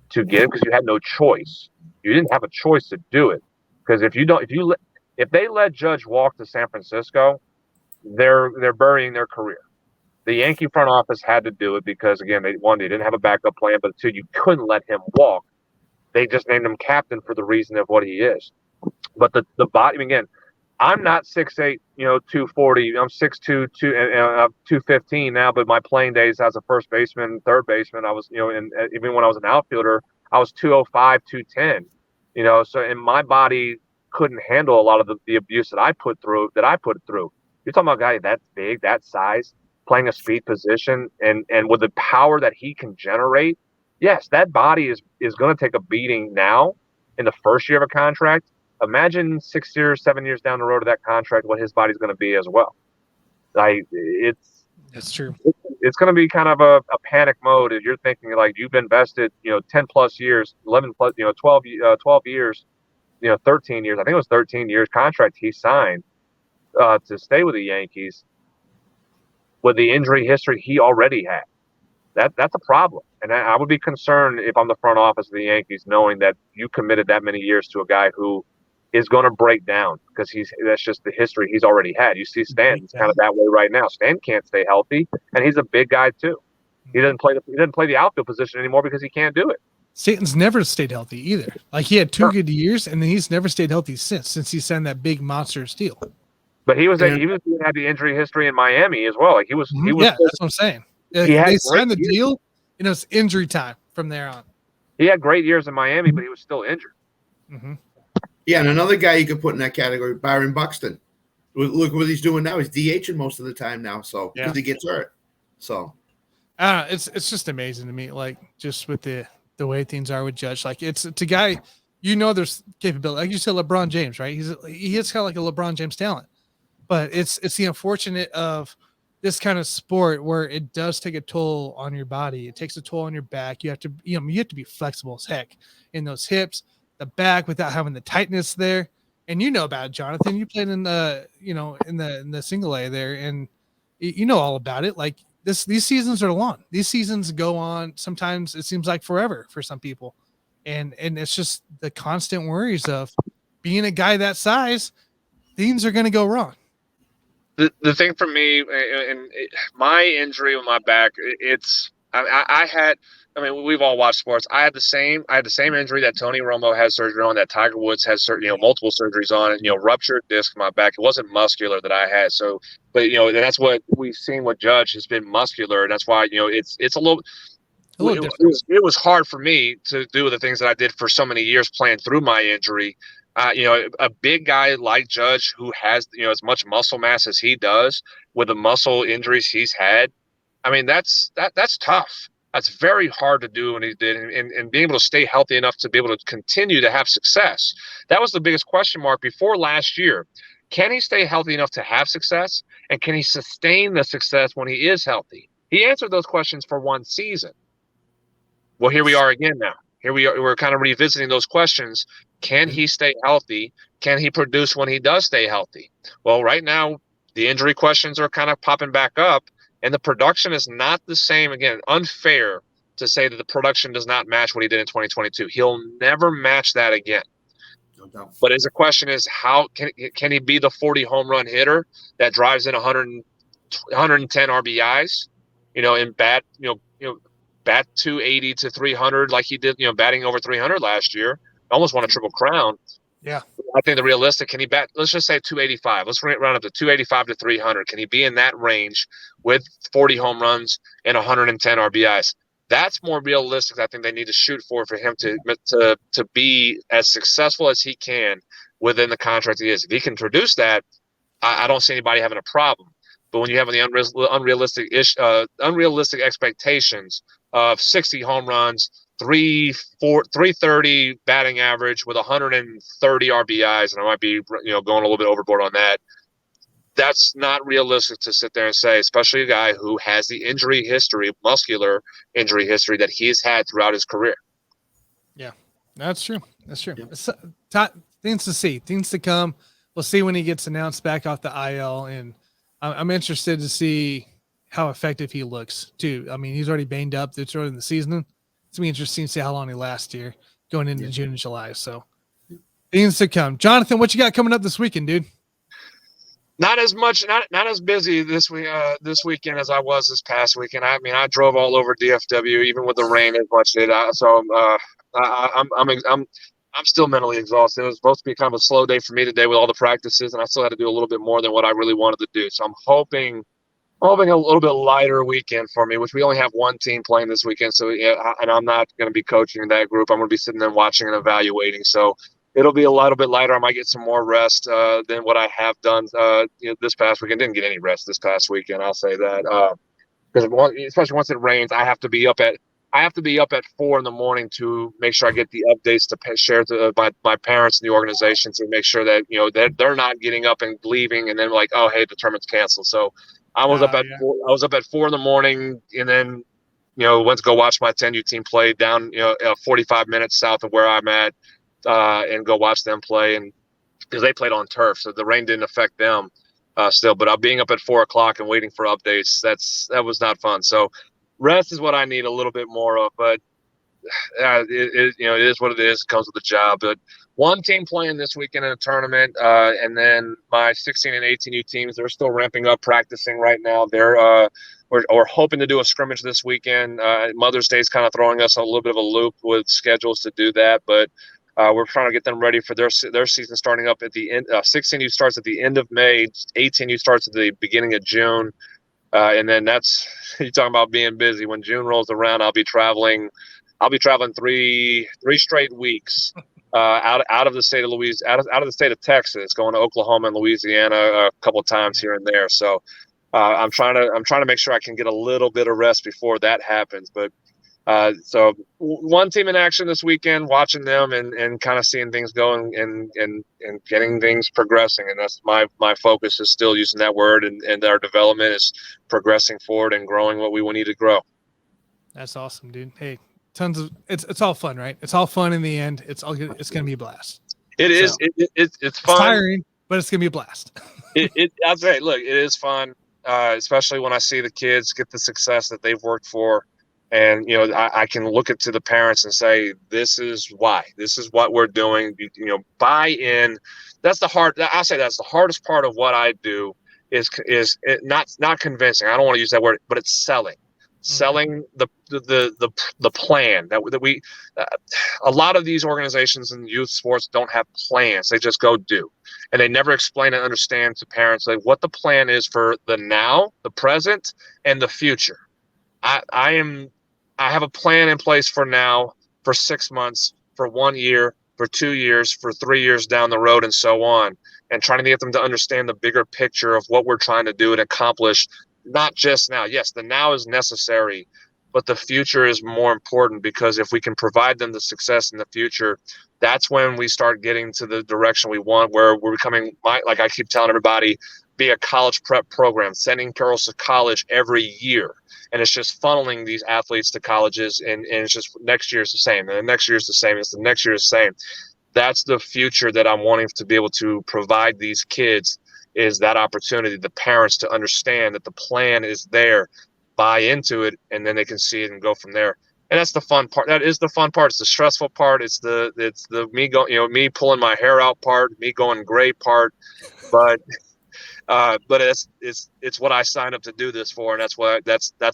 to get him, because you had no choice. You didn't have a choice to do it, because if they let Judge walk to San Francisco, they're burying their career. The Yankee front office had to do it because, again, they didn't have a backup plan, but two, you couldn't let him walk. They just named him captain for the reason of what he is. But the body, again, I'm not 6'8", 240. I'm 6'2", 215 now, but my playing days as a first baseman, third baseman, I was, and even when I was an outfielder, I was 205, 210. So and my body couldn't handle a lot of the abuse that I put through. You're talking about a guy that big, that size, playing a speed position, and with the power that he can generate. Yes, that body is going to take a beating now in the first year of a contract. Imagine 6 years, 7 years down the road of that contract, what his body's going to be as well. That's true. It's going to be kind of a panic mode if you're thinking like you've invested, 10 plus years, 11 plus, 12 years, 13 years. I think it was 13 years contract he signed to stay with the Yankees with the injury history he already had. That's a problem. And I would be concerned if I'm the front office of the Yankees, knowing that you committed that many years to a guy who is going to break down because that's just the history he's already had. You see Stan, he's kind of that way right now. Stan can't stay healthy, and he's a big guy too. He doesn't play the outfield position anymore because he can't do it. Stanton's never stayed healthy either. Like he had 2 good years, and then he's never stayed healthy since he signed that big monster deal. But he had the injury history in Miami as well. Like he was. Yeah, that's what I'm saying. They signed the deal, and it was injury time from there on. He had great years in Miami, but he was still injured. Mm-hmm. Yeah, and another guy you could put in that category, Byron Buxton. Look what he's doing now. He's DHing most of the time now, so because he gets hurt. So, it's just amazing to me, like just with the way things are with Judge. Like it's a guy, there's capability. Like you said, LeBron James, right? He hits kind of like a LeBron James talent, but it's the unfortunate of this kind of sport where it does take a toll on your body. It takes a toll on your back. You have to, you have to be flexible as heck in those hips, the back, without having the tightness there. And about it, Jonathan. You played in the, in the single A there, and you know all about it. Like these seasons are long. These seasons go on. Sometimes it seems like forever for some people, and it's just the constant worries of being a guy that size. Things are going to go wrong. The thing for me, and my injury with my back, we've all watched sports. I had the same injury that Tony Romo had surgery on, that Tiger Woods has multiple surgeries on, and ruptured disc in my back. It wasn't muscular that I had. So, but that's what we've seen with Judge has been muscular, and that's why it's a little different. It was hard for me to do the things that I did for so many years playing through my injury. A big guy like Judge who has as much muscle mass as he does with the muscle injuries he's had. I mean, that's tough. That's very hard to do when he did, and being able to stay healthy enough to be able to continue to have success. That was the biggest question mark before last year. Can he stay healthy enough to have success, and can he sustain the success when he is healthy? He answered those questions for one season. Well, here we are again now. Here we are. We're kind of revisiting those questions. Can he stay healthy? Can he produce when he does stay healthy? Well, right now, the injury questions are kind of popping back up, and the production is not the same. Again, unfair to say that the production does not match what he did in 2022. He'll never match that again. No doubt. But the question is, how can he be the 40 home run hitter that drives in 110 RBIs? In bat, bat 280 to 300 like he did, batting over 300 last year. Almost won a triple crown. Yeah. I think the realistic, can he bat, let's just say 285. Let's round up to 285 to 300. Can he be in that range with 40 home runs and 110 RBIs? That's more realistic. I think they need to shoot for him to be as successful as he can within the contract he is. If he can produce that, I don't see anybody having a problem. But when you have the unrealistic expectations of 60 home runs, 330 batting average with 130 RBIs, and I might be going a little bit overboard on that. That's not realistic to sit there and say, especially a guy who has the muscular injury history that he's had throughout his career. Yeah, that's true. That's true. Yeah. Things to see, things to come. We'll see when he gets announced back off the IL, and I'm interested to see how effective he looks too. I mean, he's already banged up this early in the season. It's going to be interesting to see how long he lasts here going into June and July. So things to come. Jonathan, what you got coming up this weekend, dude? Not as much, not as busy this weekend as I was this past weekend. I mean, I drove all over DFW, even with the rain as much did. So I'm I'm still mentally exhausted. It was supposed to be kind of a slow day for me today with all the practices, and I still had to do a little bit more than what I really wanted to do. So I'm hoping a little bit lighter weekend for me, which we only have one team playing this weekend. So, yeah, and I'm not going to be coaching that group. I'm going to be sitting there watching and evaluating. So it'll be a little bit lighter. I might get some more rest than what I have done this past weekend. Didn't get any rest this past weekend, I'll say that. Because especially once it rains, I have to be up at 4 a.m. to make sure I get the updates to share to my parents in the organization to make sure that they're not getting up and leaving and then like, oh, hey, the tournament's canceled. So I was up at 4 a.m. and then went to go watch my 10U team play down 45 minutes south of where I'm at and go watch them play, and because they played on turf, so the rain didn't affect them. Still, but being up at 4 o'clock and waiting for updates, that was not fun. So rest is what I need a little bit more of, but it is what it is. It comes with the job. But one team playing this weekend in a tournament, and then my 16 and 18U teams, they're still ramping up, practicing right now. We're hoping to do a scrimmage this weekend. Mother's Day is kind of throwing us a little bit of a loop with schedules to do that, but we're trying to get them ready for their season starting up at the end. 16U starts at the end of May. 18U starts at the beginning of June. And then you're talking about being busy. When June rolls around, I'll be traveling 3 straight weeks out of the state of out of the state of Texas, going to Oklahoma and Louisiana a couple of times here and there. So I'm trying to make sure I can get a little bit of rest before that happens. But so one team in action this weekend, watching them and kind of seeing things going and getting things progressing. And that's my focus is still using that word, and our development is progressing forward and growing what we need to grow. That's awesome, dude. Hey, it's all fun, right? It's all fun in the end. It's going to be a blast. It is. It's fun. It's tiring, but it's going to be a blast. I'll say, look, it is fun, especially when I see the kids get the success that they've worked for. And, I can look to the parents and say, this is why. This is what we're doing. Buy in. That's the hardest part of what I do is not convincing. I don't want to use that word, but it's selling. Selling the plan that we a lot of these organizations in youth sports don't have plans. They just go do, and they never explain and understand to parents like what the plan is for the now, the present, and the future. I have a plan in place for now, for 6 months, for 1 year, for 2 years, for 3 years down the road, and so on, and trying to get them to understand the bigger picture of what we're trying to do and accomplish. Not just now. Yes, the now is necessary, but the future is more important, because if we can provide them the success in the future, that's when we start getting to the direction we want, where we're becoming, like I keep telling everybody, be a college prep program, sending girls to college every year. And it's just funneling these athletes to colleges, and it's just next year is the same, and the next year is the same, the next year is the same. That's the future that I'm wanting to be able to provide these kids, is that opportunity, the parents to understand that the plan is there, buy into it, and then they can see it and go from there. And that's the fun part. That is the fun part. It's the stressful part. It's the me pulling my hair out part, me going gray part. But it's what I signed up to do this for, and that's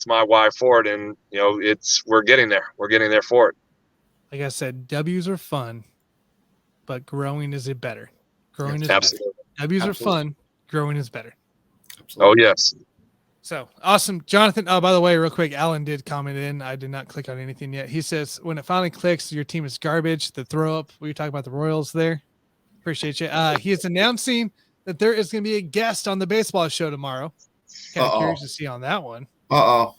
my why for it. And we're getting there. We're getting there for it. Like I said, W's are fun, but growing is better. Growing is absolutely better. W's are fun. Growing is better. Absolutely. Oh, yes. So awesome. Jonathan, oh, by the way, real quick, Alan did comment in. I did not click on anything yet. He says, when it finally clicks, your team is garbage. The throw up. We were talking about the Royals there. Appreciate you. He is announcing that there is going to be a guest on the baseball show tomorrow. Kind of curious to see on that one. I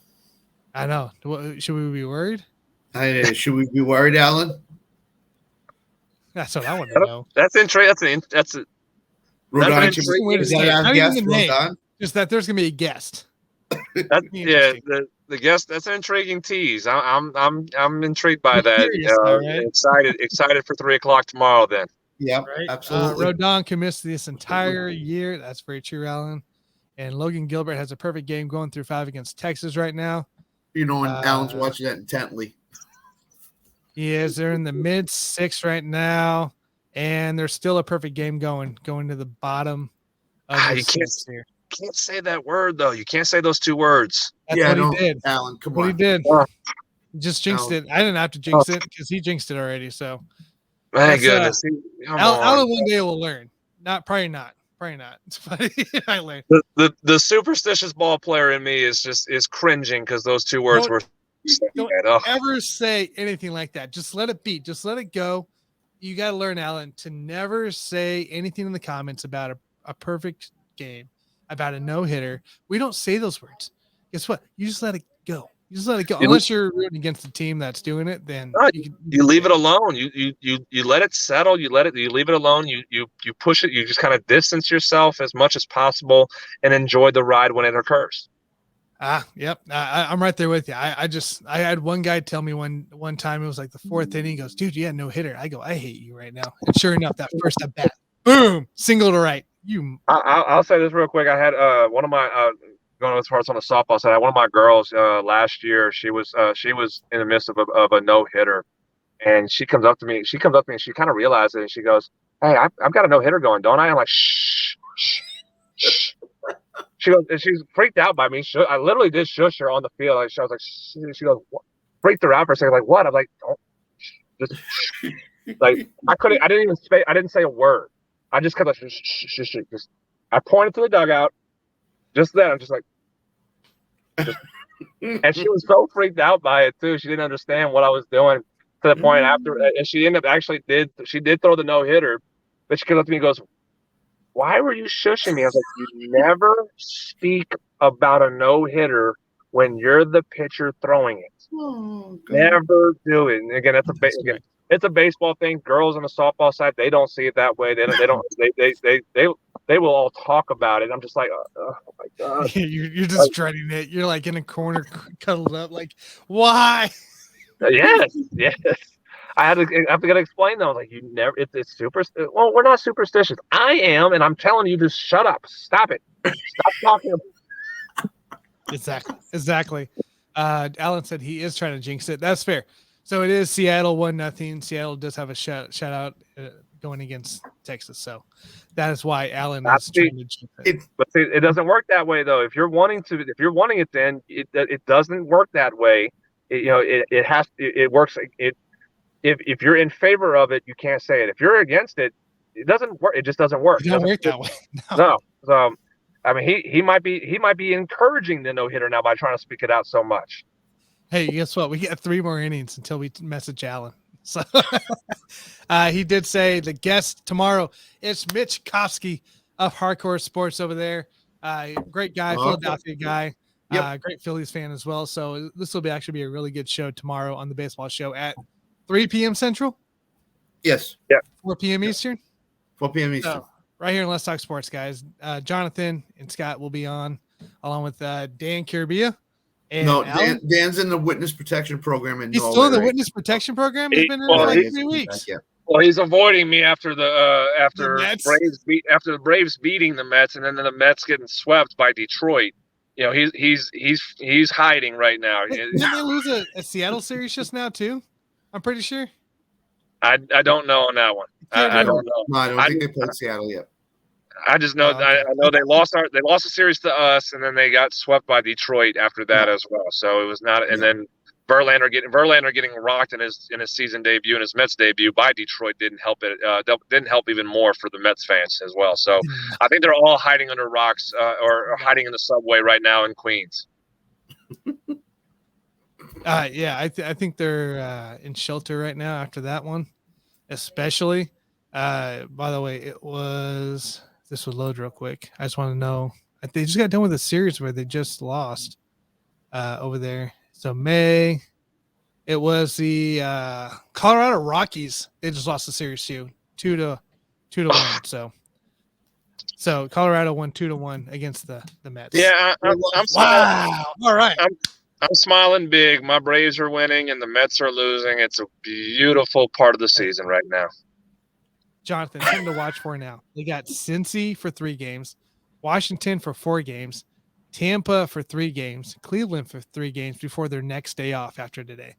know. Should we be worried? Should we be worried, Alan? That's what I want to know. That's interesting. That's Rodon, just that there's going to be a guest. The guest. That's an intriguing tease. I'm intrigued by that. Curious, excited for 3 o'clock tomorrow. Then. Yeah, right? Absolutely. Rodon can miss this entire year. That's very true, Alan. And Logan Gilbert has a perfect game going through 5 against Texas right now. And Alan's watching that intently. He is. They're in the mid-6 right now, and there's still a perfect game going to the bottom of the six here. Can't say that word, though. You can't say those 2 words. That's what he did. Alan, come on. What he did. He just jinxed it. I didn't have to jinx it because he jinxed it already. So My goodness. Alan one day will learn. Probably not. But I learned. The superstitious ball player in me is cringing because those two words don't ever say anything like that. Just let it be. Just let it go. You got to learn, Alan, to never say anything in the comments about a perfect game, about a no-hitter. We don't say those words. Guess what? You just let it go. Unless you're rooting against the team that's doing it, then you leave it alone. You let it settle. You leave it alone. You push it. You just kind of distance yourself as much as possible and enjoy the ride when it occurs. Yep. I'm right there with you. I had one guy tell me one time, it was like the fourth inning. He goes, dude, you had no hitter. I go, I hate you right now. And sure enough, that first at bat, boom, single to right. I'll say this real quick. I had one of my going as far as on the softball side. One of my girls last year, she was in the midst of a no hitter, and she comes up to me. She kind of realized it, and she goes, "Hey, I've got a no hitter going, don't I?" I'm like, "Shh, shh, shh." She goes, and she's freaked out by me. I literally did shush her on the field. I was like, she goes, what? Freaked her out for a second. Like, what? I'm like, oh, just like I didn't say a word. I just kind of shh. I pointed to the dugout. Just then, I'm just like, and she was so freaked out by it too. She didn't understand what I was doing to the point after, and she ended up she did throw the no hitter, but she comes up to me and goes, "Why were you shushing me?" I was like, "You never speak about a no hitter when you're the pitcher throwing it. Never do it." And again, it's a baseball thing. Girls on the softball side, they don't see it that way. They will all talk about it. I'm just like, oh my god. You're just dreading it. You're like in a corner, cuddled up, like, why? Yes. I have to explain though. Like, you never. It's super. Well, we're not superstitious. I am, and I'm telling you to shut up. Stop it. Stop talking. Exactly. Alan said he is trying to jinx it. That's fair. So it is Seattle 1-0. Seattle does have a shout out going against Texas. So that is why Alan is trying to jinx it. But see, it doesn't work that way though. If you're wanting it, then it doesn't work that way. It works. If you're in favor of it, you can't say it. If you're against it, it doesn't work. It just doesn't work. It doesn't work that way. No. So, I mean, he might be encouraging the no hitter now by trying to speak it out so much. Hey, guess what? We got 3 more innings until we message Alan. So he did say the guest tomorrow is Mitch Kofsky of Hardcore Sports over there. Great guy, Philadelphia guy. Yep. Great Phillies fan as well. So this will actually be a really good show tomorrow on the baseball show at 3 p.m. Central. Yes. Yeah. 4 p.m. Eastern. 4 p.m. Eastern. So, right here in Let's Talk Sports, guys. Jonathan and Scott will be on along with Dan Kiribia. No, Dan's in the witness protection program in Norway. He's still in the witness protection program? He's been in for like 3 weeks. Well, he's avoiding me after the Braves beating the Mets, and then the Mets getting swept by Detroit. You know, he's hiding right now. Didn't they lose a Seattle series just now too? I'm pretty sure. I don't know on that one. I don't know. No, I don't think they played Seattle yet. I just know I know they lost the series to us, and then they got swept by Detroit after that as well. So it was not, and then Verlander getting rocked in his season debut and his Mets debut by Detroit didn't help it. Didn't help even more for the Mets fans as well. So I think they're all hiding under rocks or hiding in the subway right now in Queens. I think they're in shelter right now after that one, especially. By the way, this would load real quick. I just want to know. They just got done with a series where they just lost over there. So May, it was the Colorado Rockies. They just lost the series too, 2-1. So Colorado won 2-1 against the Mets. Yeah, I'm wow. All right. I'm smiling big. My Braves are winning and the Mets are losing. It's a beautiful part of the season right now. Jonathan, something to watch for now. They got Cincy for 3 games, Washington for 4 games, Tampa for 3 games, Cleveland for 3 games before their next day off after today.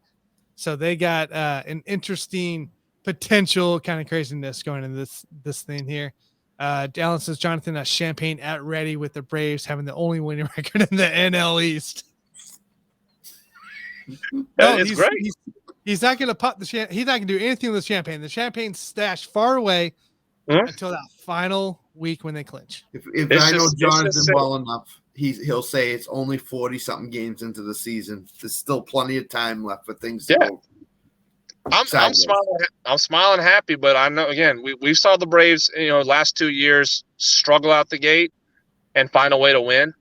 So they got an interesting potential kind of craziness going into this thing here. Alan says, Jonathan, champagne at ready with the Braves having the only winning record in the NL East. It's great. He's not going to pop the champagne. He's not going to do anything with the champagne. The champagne's stashed far away until that final week when they clinch. If I know Jonathan well enough, he'll say it's only 40-something games into the season. There's still plenty of time left for things to go. I'm smiling happy, but I know, again, we saw the Braves, last 2 years struggle out the gate and find a way to win.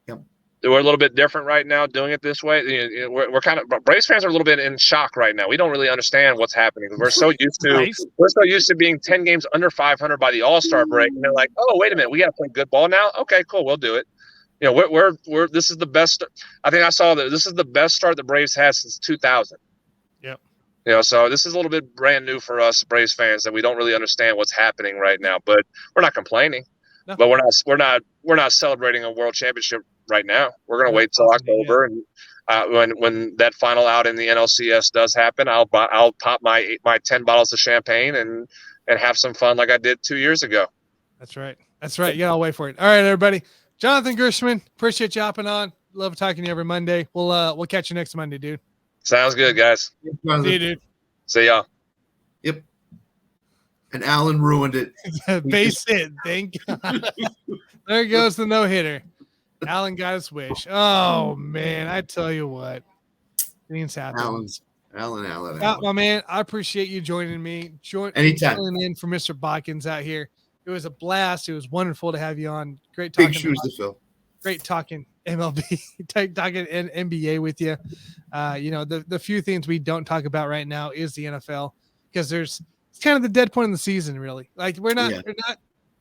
Yep. We're a little bit different right now doing it this way. We're kind of Braves fans are a little bit in shock right now. We don't really understand what's happening. We're so used to being 10 games under 500 by the All-Star break, and they're like, oh, wait a minute, we got to play good ball now. Okay, cool, we'll do it. We're this is the best. I think I saw that this is the best start the Braves had since 2000. Yep. So this is a little bit brand new for us Braves fans, and we don't really understand what's happening right now. But we're not complaining. No. But we're not celebrating a world championship right now. We're gonna wait till October, and when that final out in the NLCS does happen, I'll pop my 10 bottles of champagne and have some fun like I did 2 years ago. That's right. Yeah, I'll wait for it. All right, everybody. Jonathan Gershman, appreciate you hopping on. Love talking to you every Monday. We'll catch you next Monday, dude. Sounds good, guys. See you, dude. See y'all. Yep. And Alan ruined it. Base hit. Thank God. There goes the no-hitter. Alan got his wish. Oh, man. I tell you what. Things happen. Alan. My man, I appreciate you joining me. Anytime. Filling in for Mr. Botkins out here. It was a blast. It was wonderful to have you on. Great talking. Big shoes to fill. Great talking MLB, talking NBA with you. The few things we don't talk about right now is the NFL, because it's kind of the dead point in the season, really. Like we're not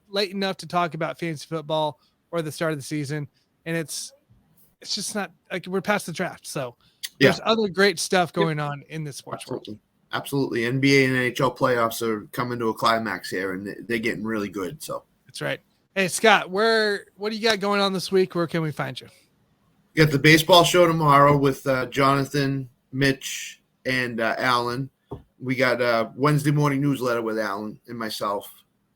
late enough to talk about fantasy football or the start of the season, and it's just not like we're past the draft. So there's other great stuff going on in the sports world. Absolutely. NBA and NHL playoffs are coming to a climax here, and they're getting really good. So that's right. Hey, Scott, what do you got going on this week? Where can we find you? You got the baseball show tomorrow with Jonathan, Mitch, and Alan. We got a Wednesday morning newsletter with Alan and myself.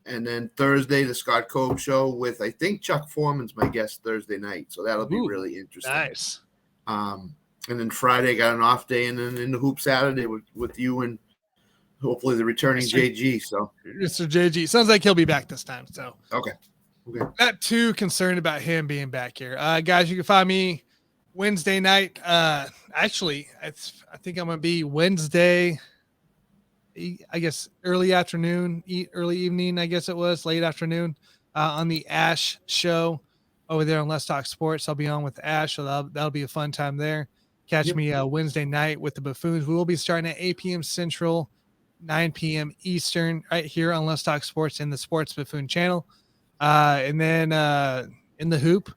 And then Thursday, the Scott Cove show with, I think, Chuck Foreman's my guest Thursday night. So that'll be really interesting. Nice. And then Friday, got an off day. And then in the Hoop Saturday with you and hopefully the returning JG. So Mr. JG. Sounds like he'll be back this time. So Okay. Not too concerned about him being back here. Guys, you can find me Wednesday night. Actually, I think I'm going to be Wednesday, I guess, early afternoon, early evening, I guess it was, late afternoon, on the Ash show over there on Let's Talk Sports. I'll be on with Ash, so that'll be a fun time there. Catch me Wednesday night with the Buffoons. We will be starting at 8 p.m. Central, 9 p.m. Eastern, right here on Let's Talk Sports in the Sports Buffoon channel. And then in the Hoop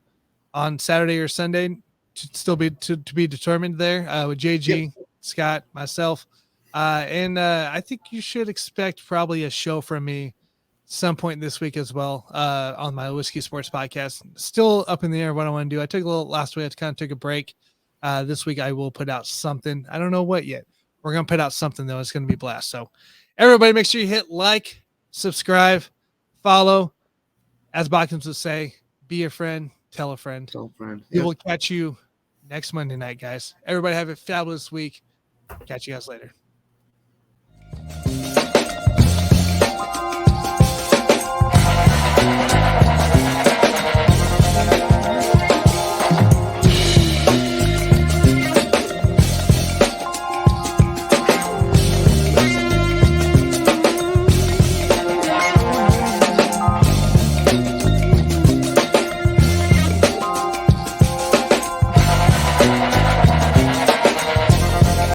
on Saturday or Sunday, still be to be determined there with JG, Scott, myself. And I think you should expect probably a show from me some point this week as well on my Whiskey Sports podcast. Still up in the air what I want to do. I took a little last week. I kind of took a break. This week I will put out something. I don't know what yet. We're going to put out something, though. It's going to be a blast. So everybody make sure you hit like, subscribe, follow. As Botkins would say, be a friend, tell a friend. We will catch you next Monday night, guys. Everybody have a fabulous week. Catch you guys later.